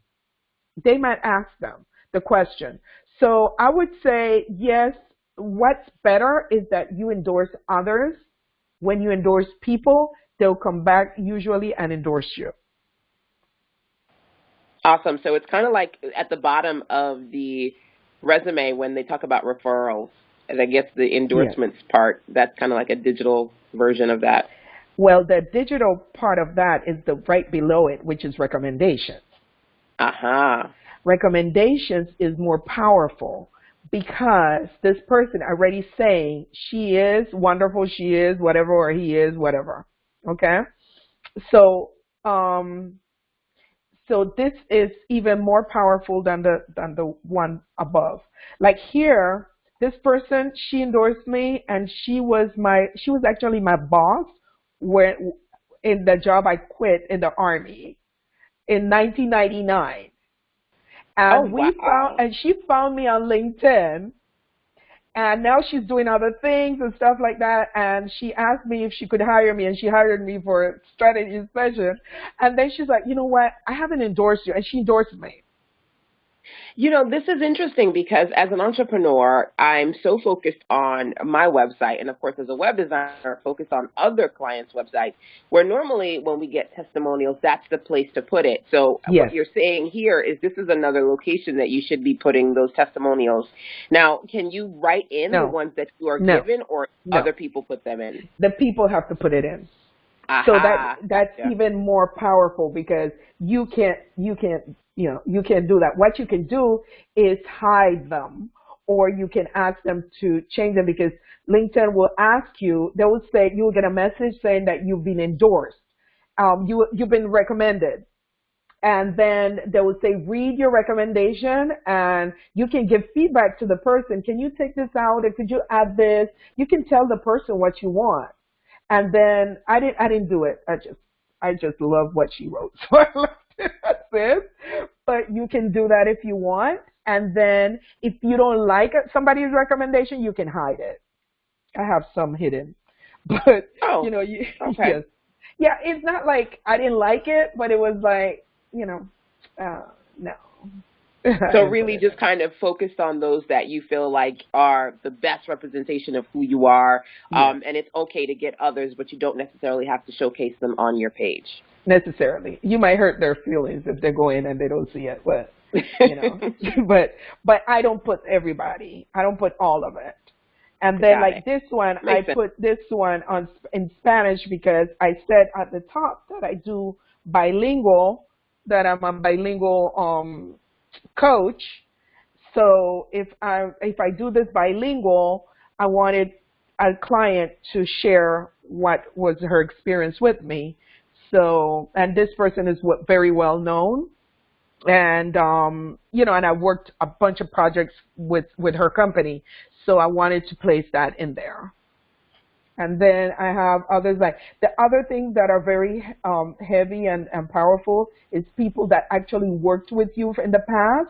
They might ask them the question. So I would say yes. What's better is that you endorse others. When you endorse people, they'll come back usually and endorse you. Awesome. So it's kind of like at the bottom of the resume when they talk about referrals, and I guess the Yes. endorsements part, that's kind of like a digital version of that. Well, the digital part of that is the right below it, which is recommendations. Aha. Recommendations is more powerful because this person already saying she is wonderful, she is whatever, or he is whatever. Okay. So, um, so this is even more powerful than the one above. Like here, this person, she endorsed me, and she was actually my boss when in the job I quit in the army in 1999. Oh, And wow. she found me on LinkedIn, and now she's doing other things and stuff like that. And she asked me if she could hire me, and she hired me for a strategy session. And then she's like, you know what? I haven't endorsed you, and she endorsed me. You know, this is interesting because as an entrepreneur, I'm so focused on my website. And of course, as a web designer, focused on other clients' websites, where normally when we get testimonials, that's the place to put it. So what Yes. you're saying here is this is another location that you should be putting those testimonials. Now, can you write in the No. ones that you are No. given, or No. other people put them in? The people have to put it in. So Aha, that's gotcha. even more powerful because you can't do that. What you can do is hide them, or you can ask them to change them, because LinkedIn will ask you. They will say you'll get a message saying that you've been endorsed. You've been recommended. And then they will say, read your recommendation, and you can give feedback to the person. Can you take this out? Or could you add this? You can tell the person what you want. And then I didn't do it. I just love what she wrote. So I left it as this. But you can do that if you want. And then if you don't like somebody's recommendation, you can hide it. I have some hidden. But Oh, okay. yes. Yeah, it's not like I didn't like it, but it was like, no. I So didn't put really it just kind of focused on those that you feel like are the best representation of who you are. in. Yes, And it's okay to get others, but you don't necessarily have to showcase them on your page. necessarily. You might hurt their feelings if they go in and they don't see it, but you know, but I don't put everybody. I don't put all of it. And then Got it. like this one, I Makes sense. put this one on in Spanish because I said at the top that I do bilingual, that I'm a bilingual coach. So if I do this bilingual, I wanted a client to share what was her experience with me. So, and this person is very well known, and and I worked a bunch of projects with her company, so I wanted to place that in there. And then I have others, like the other things that are very heavy and powerful is people that actually worked with you in the past.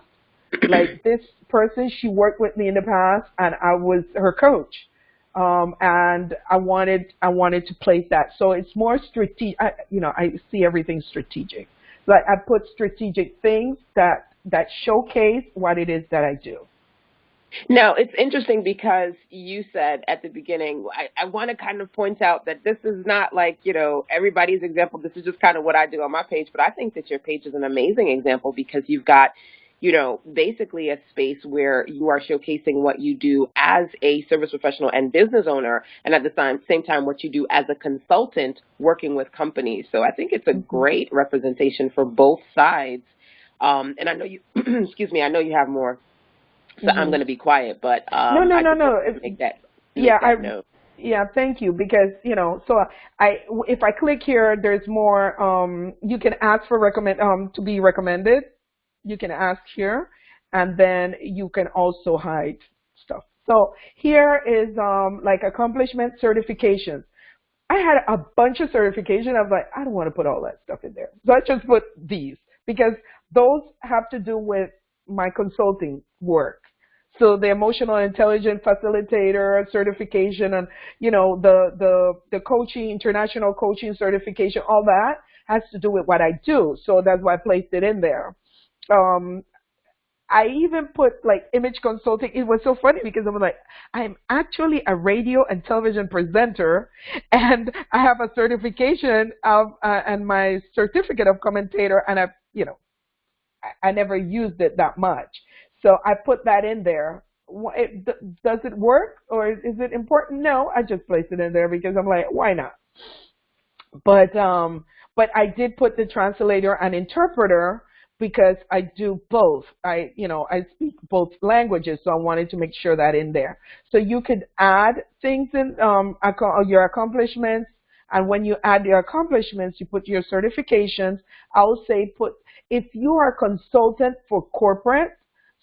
Like this person, she worked with me in the past, and I was her coach. And I wanted to place that. So it's more strategic. I see everything strategic. Like I put strategic things that showcase what it is that I do. Now, it's interesting because you said at the beginning, I want to kind of point out that this is not like, everybody's example. This is just kind of what I do on my page. But I think that your page is an amazing example because you've got, basically a space where you are showcasing what you do as a service professional and business owner, and at the same time, what you do as a consultant working with companies. So I think it's a Hmm. great representation for both sides. And I know you, excuse me, I know you have more, so I'm Hmm. going to be quiet, but No, no, I no, just no. wanted to make that Yeah, make that note. thank you, because so I if I click here, there's more. You can ask for recommend to be recommended. You can ask here, and then you can also hide stuff. So here is like accomplishment certifications. I had a bunch of certification. I was like, I don't want to put all that stuff in there. So I just put these because those have to do with my consulting work. So the emotional intelligence facilitator certification, and the coaching, international coaching certification, all that has to do with what I do. So that's why I placed it in there. Um, I even put like image consulting. It was so funny because I was like, I'm actually a radio and television presenter, and I have a certification of and my certificate of commentator, and I never used it that much, so I put that in there. Does it work, or is it important? No, I just placed it in there because I'm like, why not? But I did put the translator and interpreter because I do both. I speak both languages, so I wanted to make sure that in there. So you could add things in your accomplishments, And when you add your accomplishments, you put your certifications. I will say if you are a consultant for corporate,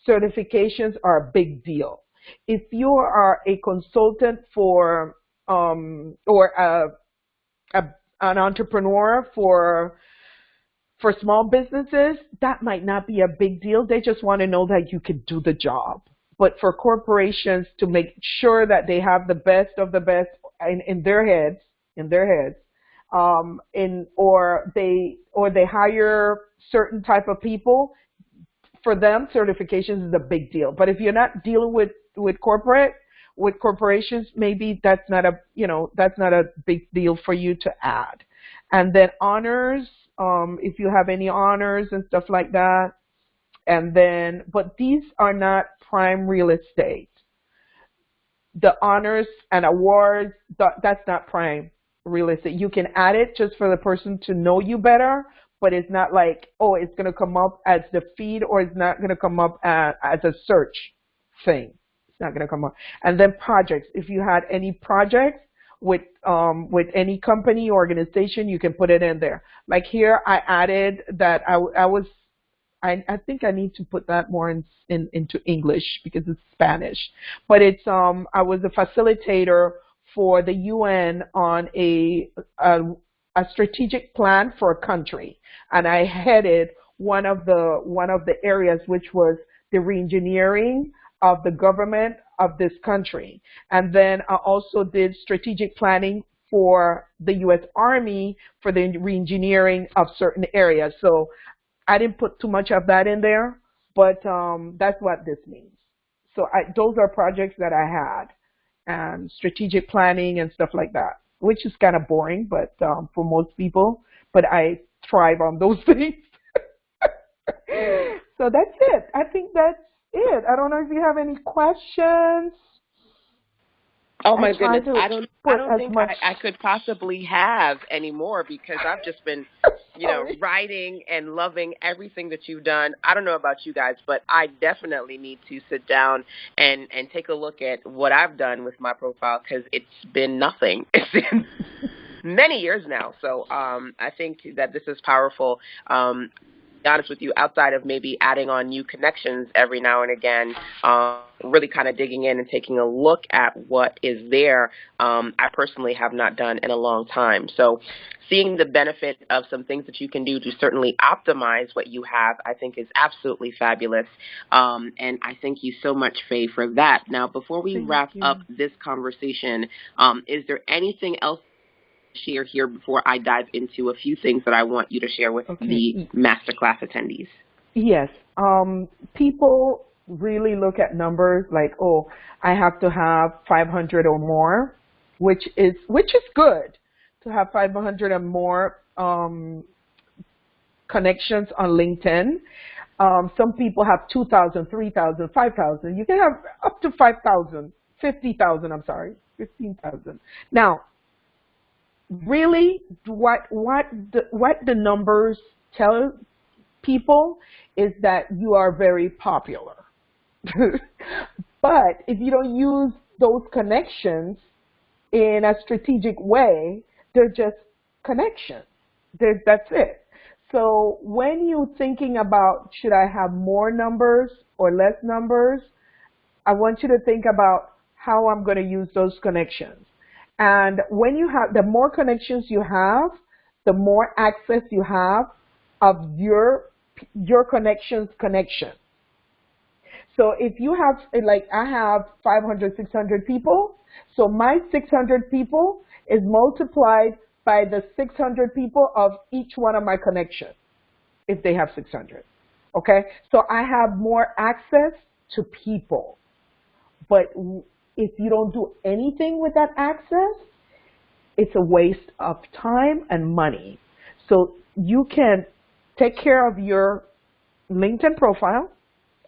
certifications are a big deal. If you are a consultant for or a, an entrepreneur for small businesses, that might not be a big deal. They just want to know that you can do the job. But for corporations to make sure that they have the best of the best in their heads, or they hire certain type of people, for them, certifications is a big deal. But if you're not dealing with corporations, maybe that's not a big deal for you to add. And then honors, if you have any honors and stuff like that. And then, but these are not prime real estate. The honors and awards, that's not prime real estate. You can add it just for the person to know you better, but it's not like, oh, it's going to come up as the feed, or it's not going to come up as a search thing. It's not going to come up. And then projects. If you had any projects with any company, organization, you can put it in there. Like here, I added that I think I need to put that more into English because it's Spanish. But it's I was a facilitator for the UN on a strategic plan for a country, and I headed one of the areas, which was the reengineering of the government of this country. And then I also did strategic planning for the U.S. Army for the reengineering of certain areas. So I didn't put too much of that in there, but that's what this means. So those are projects that I had, and strategic planning and stuff like that, which is kind of boring, but for most people, but I thrive on those things. So that's it. I think that's it. I don't know if you have any questions. Oh my goodness, I don't think I could possibly have any more, because I've just been, writing and loving everything that you've done. I don't know about you guys, but I definitely need to sit down and take a look at what I've done with my profile, because it's been nothing. It's been many years now. So I think that this is powerful. To be honest with you, outside of maybe adding on new connections every now and again, really kind of digging in and taking a look at what is there, I personally have not done in a long time. So seeing the benefit of some things that you can do to certainly optimize what you have, I think is absolutely fabulous. And I thank you so much, Faye, for that. Now, before we wrap up this conversation, is there anything else share here before I dive into a few things that I want you to share with the masterclass attendees? Yes. People really look at numbers like, oh, I have to have 500 or more, which is good to have 500 or more connections on LinkedIn. Some people have 2,000, 3,000, 5,000. You can have up to 5,000, 50,000, 15,000. Now, really, what the numbers tell people is that you are very popular. But if you don't use those connections in a strategic way, they're just connections. That's it. So when you're thinking about, should I have more numbers or less numbers, I want you to think about how I'm going to use those connections. And when you have, the more connections you have, the more access you have of your connections connection. So if you have, like I have 500, 600 people, so my 600 people is multiplied by the 600 people of each one of my connections, if they have 600, okay? So I have more access to people. But if you don't do anything with that access, it's a waste of time and money. So you can take care of your LinkedIn profile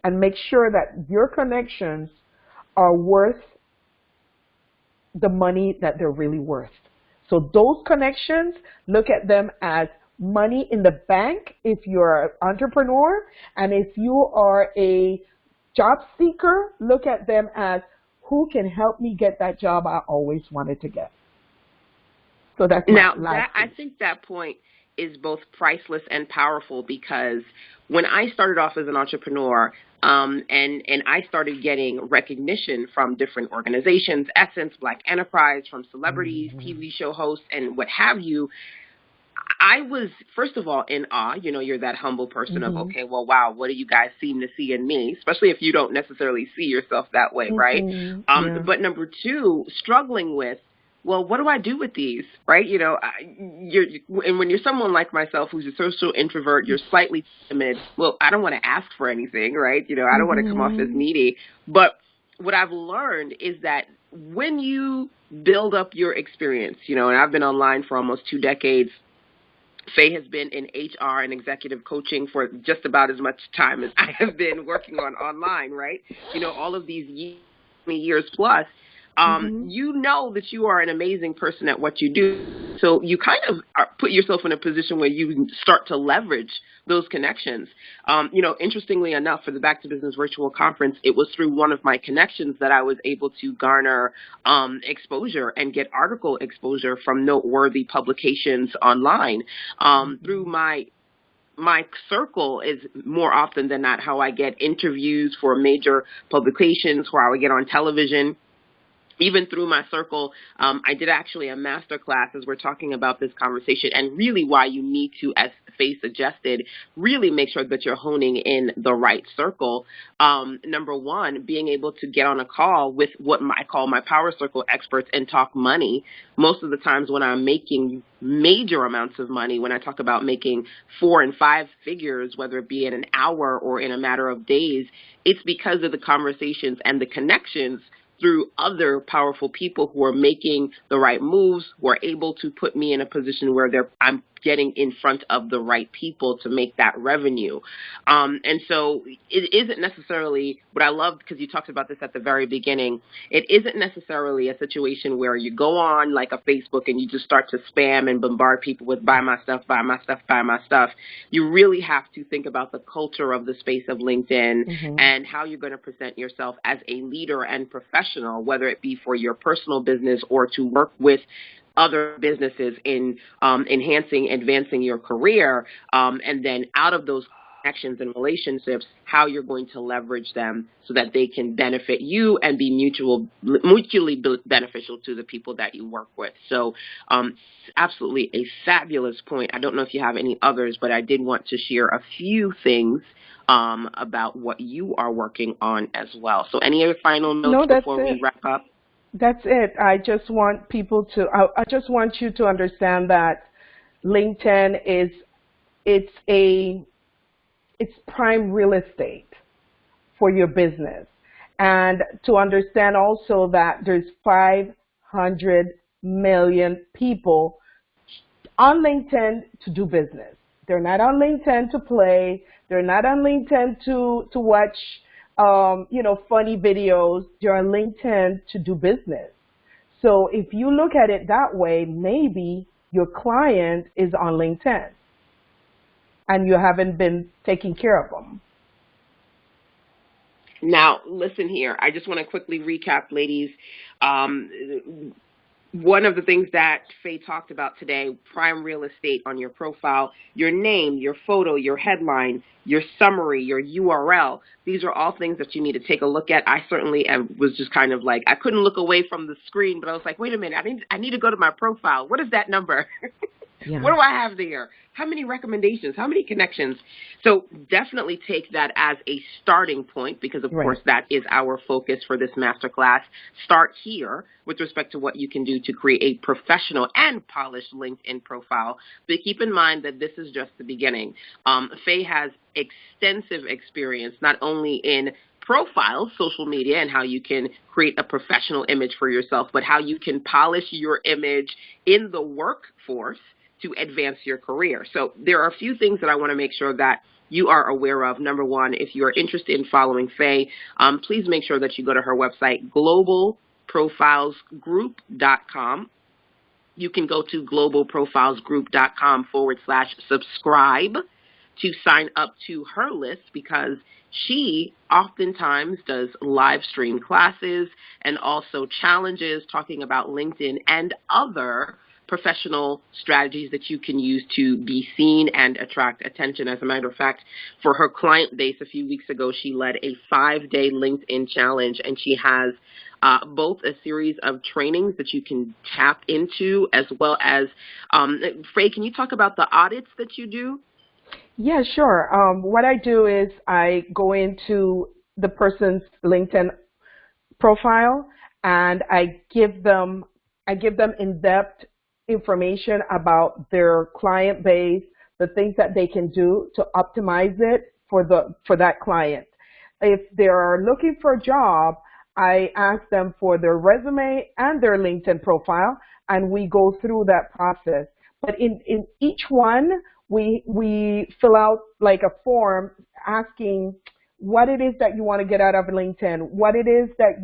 and make sure that your connections are worth the money that they're really worth. So those connections, look at them as money in the bank if you're an entrepreneur, and if you are a job seeker, look at them as who can help me get that job I always wanted to get. So that's my Now, last I piece. think that point is both priceless and powerful because when I started off as an entrepreneur, and I started getting recognition from different organizations, Essence, Black Enterprise, from celebrities, TV show hosts, and what have you, I was, first of all, in awe. You know, you're that humble person of, okay, well, wow, what do you guys seem to see in me? Especially if you don't necessarily see yourself that way, right? Yeah. But number two, struggling with, well, what do I do with these, right? You know, and when you're someone like myself who's a social introvert, you're slightly timid. Well, I don't want to ask for anything, right? You know, I don't want to come off as needy. But what I've learned is that when you build up your experience, you know, and I've been online for almost 2 decades. Faye has been in HR and executive coaching for just about as much time as I have been working on online, right? You know, all of these years plus, you know that you are an amazing person at what you do. So you kind of put yourself in a position where you start to leverage those connections. You know, interestingly enough, for the Back to Business virtual conference, it was through one of my connections that I was able to garner exposure and get article exposure from noteworthy publications online. Through my circle is more often than not how I get interviews for major publications, where I would get on television. Even through my circle, I did actually a masterclass as we're talking about this conversation, and really why you need to, as Faye suggested, really make sure that you're honing in the right circle. Number one, being able to get on a call with what I call my power circle experts and talk money. Most of the times when I'm making major amounts of money, when I talk about making 4 and 5 figures, whether it be in an hour or in a matter of days, it's because of the conversations and the connections through other powerful people who are making the right moves, who are able to put me in a position where I'm getting in front of the right people to make that revenue. And so it isn't necessarily what I love, because you talked about this at the very beginning. It isn't necessarily a situation where you go on like a Facebook and you just start to spam and bombard people with buy my stuff, buy my stuff, buy my stuff. You really have to think about the culture of the space of LinkedIn and how you're going to present yourself as a leader and professional, whether it be for your personal business or to work with other businesses in enhancing, advancing your career, and then out of those connections and relationships, how you're going to leverage them so that they can benefit you and be mutually beneficial to the people that you work with. So absolutely a fabulous point. I don't know if you have any others, but I did want to share a few things about what you are working on as well. So any other final notes No, that's before we it. wrap up? That's it. I just want people to, I just want you to understand that LinkedIn is, it's a, it's prime real estate for your business. And to understand also that there's 500 million people on LinkedIn to do business. They're not on LinkedIn to play. They're not on LinkedIn to watch, funny videos. They're on LinkedIn to do business. So if you look at it that way, maybe your client is on LinkedIn and you haven't been taking care of them. Now, listen here. I just want to quickly recap, ladies. One of the things that Faye talked about today, prime real estate on your profile, your name, your photo, your headline, your summary, your URL. These are all things that you need to take a look at. I certainly was just kind of like, I couldn't look away from the screen, but I was like, wait a minute, I need to go to my profile. What is that number? Yeah. What do I have there? How many recommendations? How many connections? So definitely take that as a starting point, because, of course, that is our focus for this masterclass. Start here with respect to what you can do to create a professional and polished LinkedIn profile. But keep in mind that this is just the beginning. Faye has extensive experience not only in profiles, social media, and how you can create a professional image for yourself, but how you can polish your image in the workforce to advance your career. So there are a few things that I want to make sure that you are aware of. Number one, if you are interested in following Faye, please make sure that you go to her website, globalprofilesgroup.com. You can go to globalprofilesgroup.com/subscribe to sign up to her list, because she oftentimes does live stream classes and also challenges talking about LinkedIn and other professional strategies that you can use to be seen and attract attention. As a matter of fact, for her client base a few weeks ago, she led a 5-day LinkedIn challenge, and she has both a series of trainings that you can tap into, as well as, Faye, can you talk about the audits that you do? Yeah, sure. What I do is I go into the person's LinkedIn profile and I give them in-depth information about their client base, the things that they can do to optimize it for that client. If they're looking for a job, I ask them for their resume and their LinkedIn profile, and we go through that process. But in each one, we fill out like a form asking what it is that you want to get out of LinkedIn, what it is that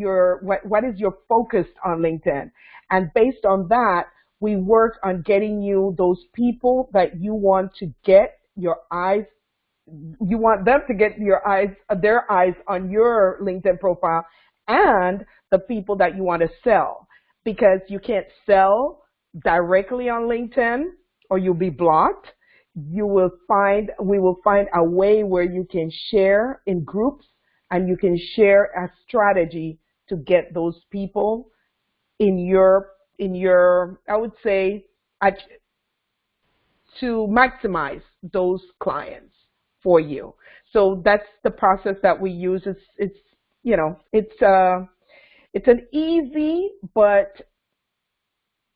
what is your focus on LinkedIn. And based on that, we work on getting you those people that you want to get your eyes, you want them to get their eyes on your LinkedIn profile, and the people that you want to sell, because you can't sell directly on LinkedIn or you'll be blocked. We will find a way where you can share in groups and you can share a strategy to get those people in your I would say to maximize those clients for you. So that's the process that we use. It's you know it's an easy but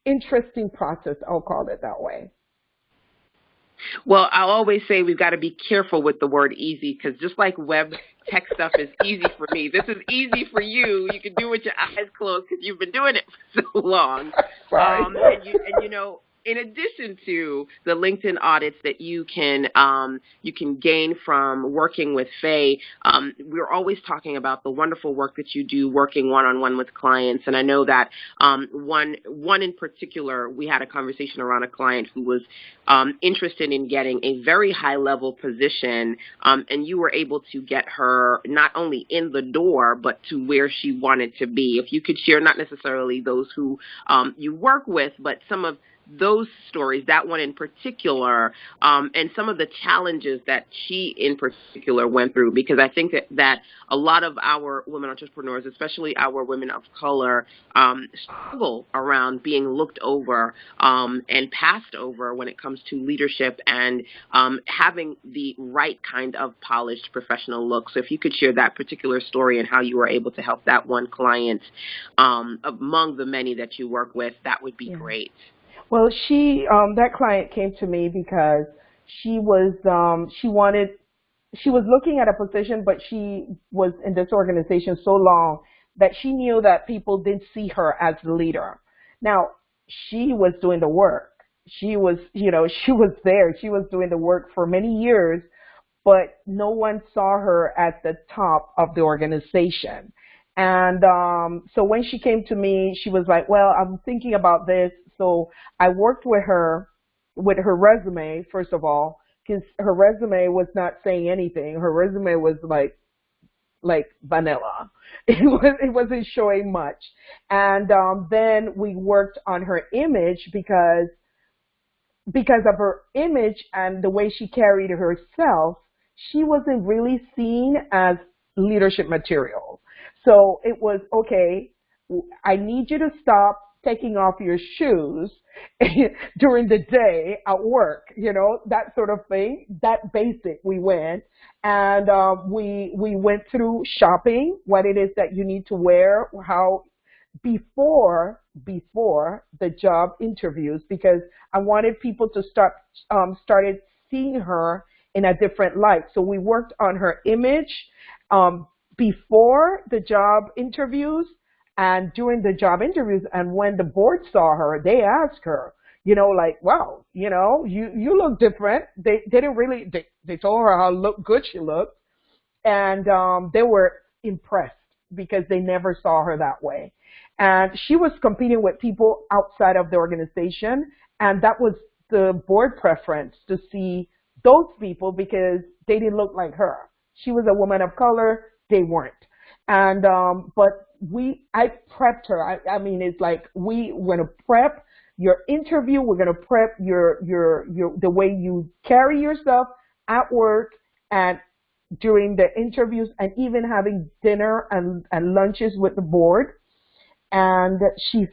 interesting process. I'll call it that way. Well, I'll always say we've got to be careful with the word easy, because just like web tech stuff is easy for me, this is easy for you. You can do it with your eyes closed because you've been doing it for so long. Sorry. And in addition to the LinkedIn audits that you can gain from working with Faye, we're always talking about the wonderful work that you do working one-on-one with clients. And I know that one in particular, we had a conversation around a client who was interested in getting a very high-level position, and you were able to get her not only in the door, but to where she wanted to be. If you could share, not necessarily those who you work with, but some of those stories, that one in particular, and some of the challenges that she in particular went through, because I think that a lot of our women entrepreneurs, especially our women of color, struggle around being looked over and passed over when it comes to leadership and having the right kind of polished professional look. So if you could share that particular story and how you were able to help that one client among the many that you work with, that would be great. Well, that client came to me because she was she was looking at a position, but she was in this organization so long that she knew that people didn't see her as the leader. Now, she was doing the work. She was there. She was doing the work for many years, but no one saw her at the top of the organization. And so when she came to me, she was like, well, I'm thinking about this. So I worked with her resume, first of all, because her resume was not saying anything. Her resume was like vanilla. It wasn't showing much. And then we worked on her image because of her image and the way she carried herself, she wasn't really seen as leadership material. So it was, okay, I need you to stop taking off your shoes during the day at work, that sort of thing. That basic we went. And we went through shopping, what it is that you need to wear, how before the job interviews, because I wanted people to started seeing her in a different light. So we worked on her image before the job interviews and during the job interviews. And when the board saw her, they asked her, like, wow, you look different. They didn't really, they told her how good she looked. And they were impressed because they never saw her that way. And she was competing with people outside of the organization. And that was the board preference, to see those people because they didn't look like her. She was a woman of color. They weren't. And but I prepped her. I mean, it's like we went to prep. your interview. We're going to prep your the way you carry yourself at work and during the interviews, and even having dinner and lunches with the board. And she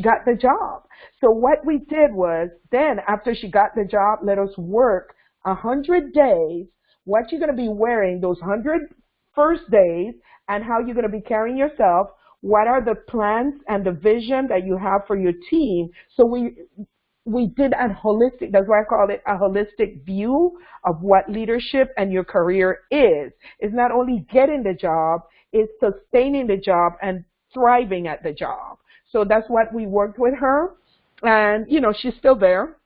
got the job. So what we did was, then after she got the job, let us work 100 days, what you're going to be wearing those 100 first days, and how you're going to be carrying yourself, what are the plans and the vision that you have for your team. So we did a holistic, that's why I call it a holistic view of what leadership and your career is. It's not only getting the job, it's sustaining the job and thriving at the job. So that's what we worked with her, and she's still there.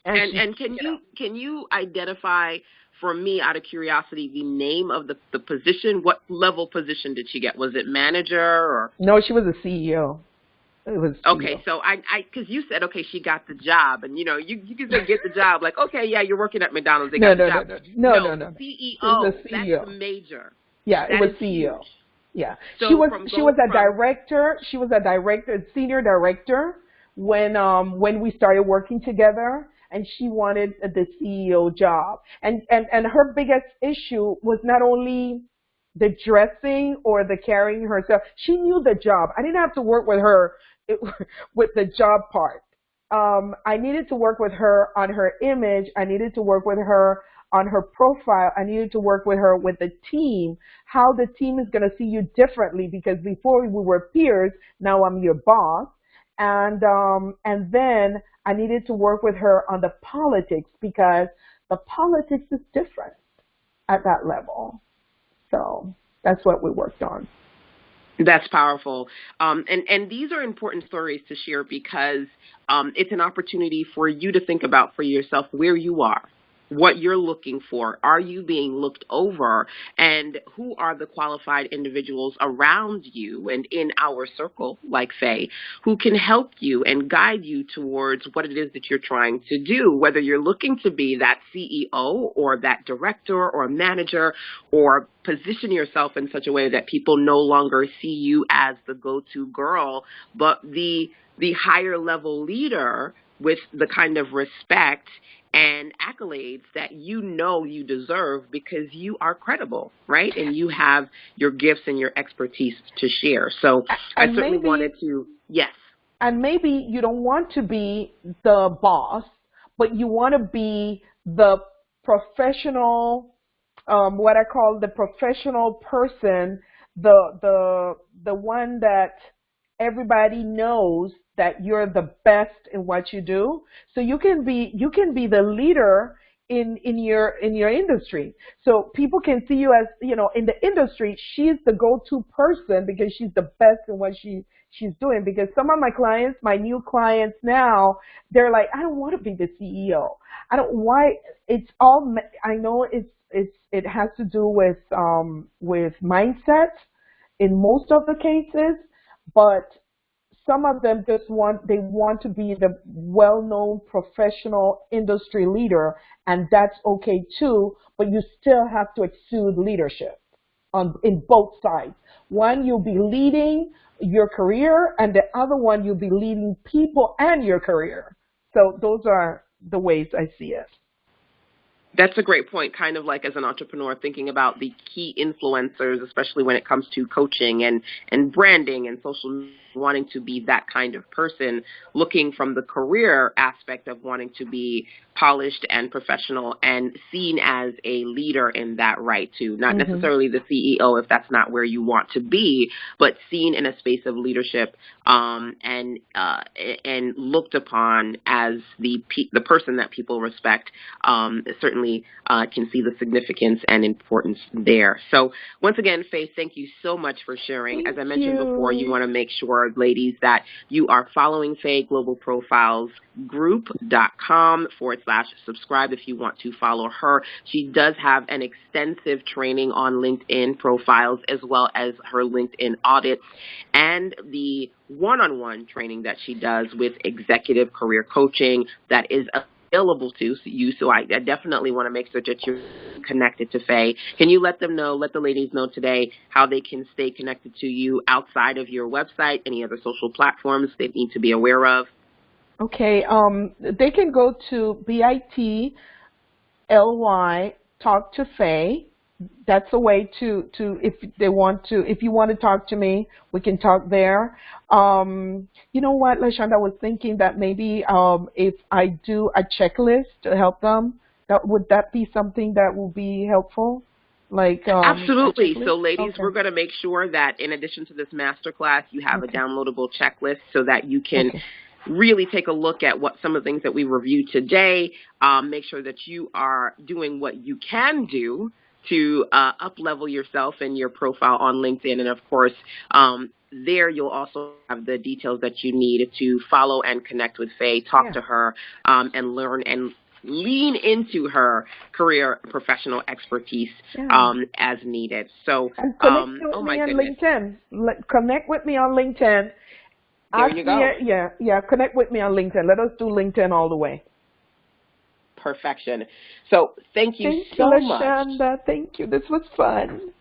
And can you identify for me, out of curiosity, the name of the position? What level position did she get? Was it manager or? No, she was a CEO. It was okay. CEO. So because you said, okay, she got the job, and you can say get the job, like, okay, yeah, you're working at McDonald's. They got the job. No. CEO. That's the major. Yeah, it was CEO. Huge. Yeah, so she was a director. She was a director, senior director when we started working together, and she wanted the CEO job. And her biggest issue was not only the dressing or the carrying herself. She knew the job. I didn't have to work with her with the job part. I needed to work with her on her image. I needed to work with her on her profile. I needed to work with her with the team, how the team is going to see you differently, because before we were peers, now I'm your boss. And then I needed to work with her on the politics, because the politics is different at that level. So that's what we worked on. That's powerful. And these are important stories to share, because it's an opportunity for you to think about for yourself where you are, what you're looking for. Are you being looked over? And who are the qualified individuals around you and in our circle, like Faye, who can help you and guide you towards what it is that you're trying to do, whether you're looking to be that CEO or that director or manager, or position yourself in such a way that people no longer see you as the go-to girl, but the higher level leader with the kind of respect and accolades that you deserve, because you are credible, right? And you have your gifts and your expertise to share. So I certainly wanted to, yes. And maybe you don't want to be the boss, but you want to be the professional, what I call the professional person, the one that everybody knows that you're the best in what you do. So you can be the leader in your industry. So people can see you as, in the industry, she's the go-to person because she's the best in what she's doing. Because some of my clients, my new clients now, they're like, I don't want to be the CEO. I know it has to do with mindset in most of the cases, but some of them they want to be the well-known professional industry leader, and that's okay too, but you still have to exude leadership in both sides. One, you'll be leading your career, and the other one, you'll be leading people and your career. So those are the ways I see it. That's a great point, kind of like as an entrepreneur, thinking about the key influencers, especially when it comes to coaching and branding and social, wanting to be that kind of person, looking from the career aspect of wanting to be polished and professional and seen as a leader in that right too. Not necessarily the CEO if that's not where you want to be, but seen in a space of leadership and looked upon as the person that people respect. Certainly can see the significance and importance there. So once again, Faye, thank you so much for sharing. As I mentioned before, you want to make sure, ladies, that you are following Faye, globalprofilesgroup.com/subscribe if you want to follow her. She does have an extensive training on LinkedIn profiles, as well as her LinkedIn audits and the one-on-one training that she does with executive career coaching that is available to you. So I definitely want to make sure that you're connected to Faye. Can you let the ladies know today how they can stay connected to you outside of your website, any other social platforms they need to be aware of? Okay. They can go to BITLY Talk to Faye. That's a way to if they want to, if you want to talk to me, we can talk there. You know what, LaShanda, I was thinking that maybe if I do a checklist to help them, would that be something that will be helpful? Like a Absolutely. checklist? So, ladies, Okay. we're going to make sure that in addition to this masterclass, you have a Okay. downloadable checklist so that you can Okay. really take a look at what some of the things that we reviewed today. Make sure that you are doing what you can do to up level yourself and your profile on LinkedIn. And of course, there you'll also have the details that you need to follow and connect with Faye, talk Yeah. to her, and learn and lean into her career professional expertise Yeah. as needed. So, And connect with oh my me on goodness, LinkedIn. Connect with me on LinkedIn. there Ask you me, go. yeah. Connect with me on LinkedIn. Let us do LinkedIn all the way. Perfection. So thank you Thank you, so much. LaShanda. Thank you. This was fun.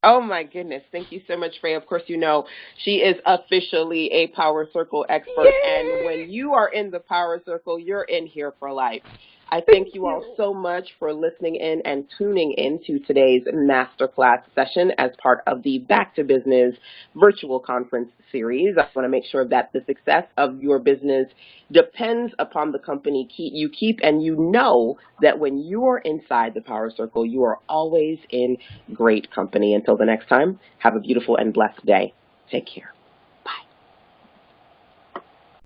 Oh my goodness. Thank you so much, Frey. Of course, you know, she is officially a Power Circle expert. And when Yay! you are in the Power Circle, you're in here for life. I thank Thank you all you. so much for listening in and tuning into today's masterclass session as part of the Back to Business virtual conference series. I want to make sure that the success of your business depends upon the company you keep, and you know that when you are inside the Power Circle, you are always in great company. Until the next time, have a beautiful and blessed day. Take care.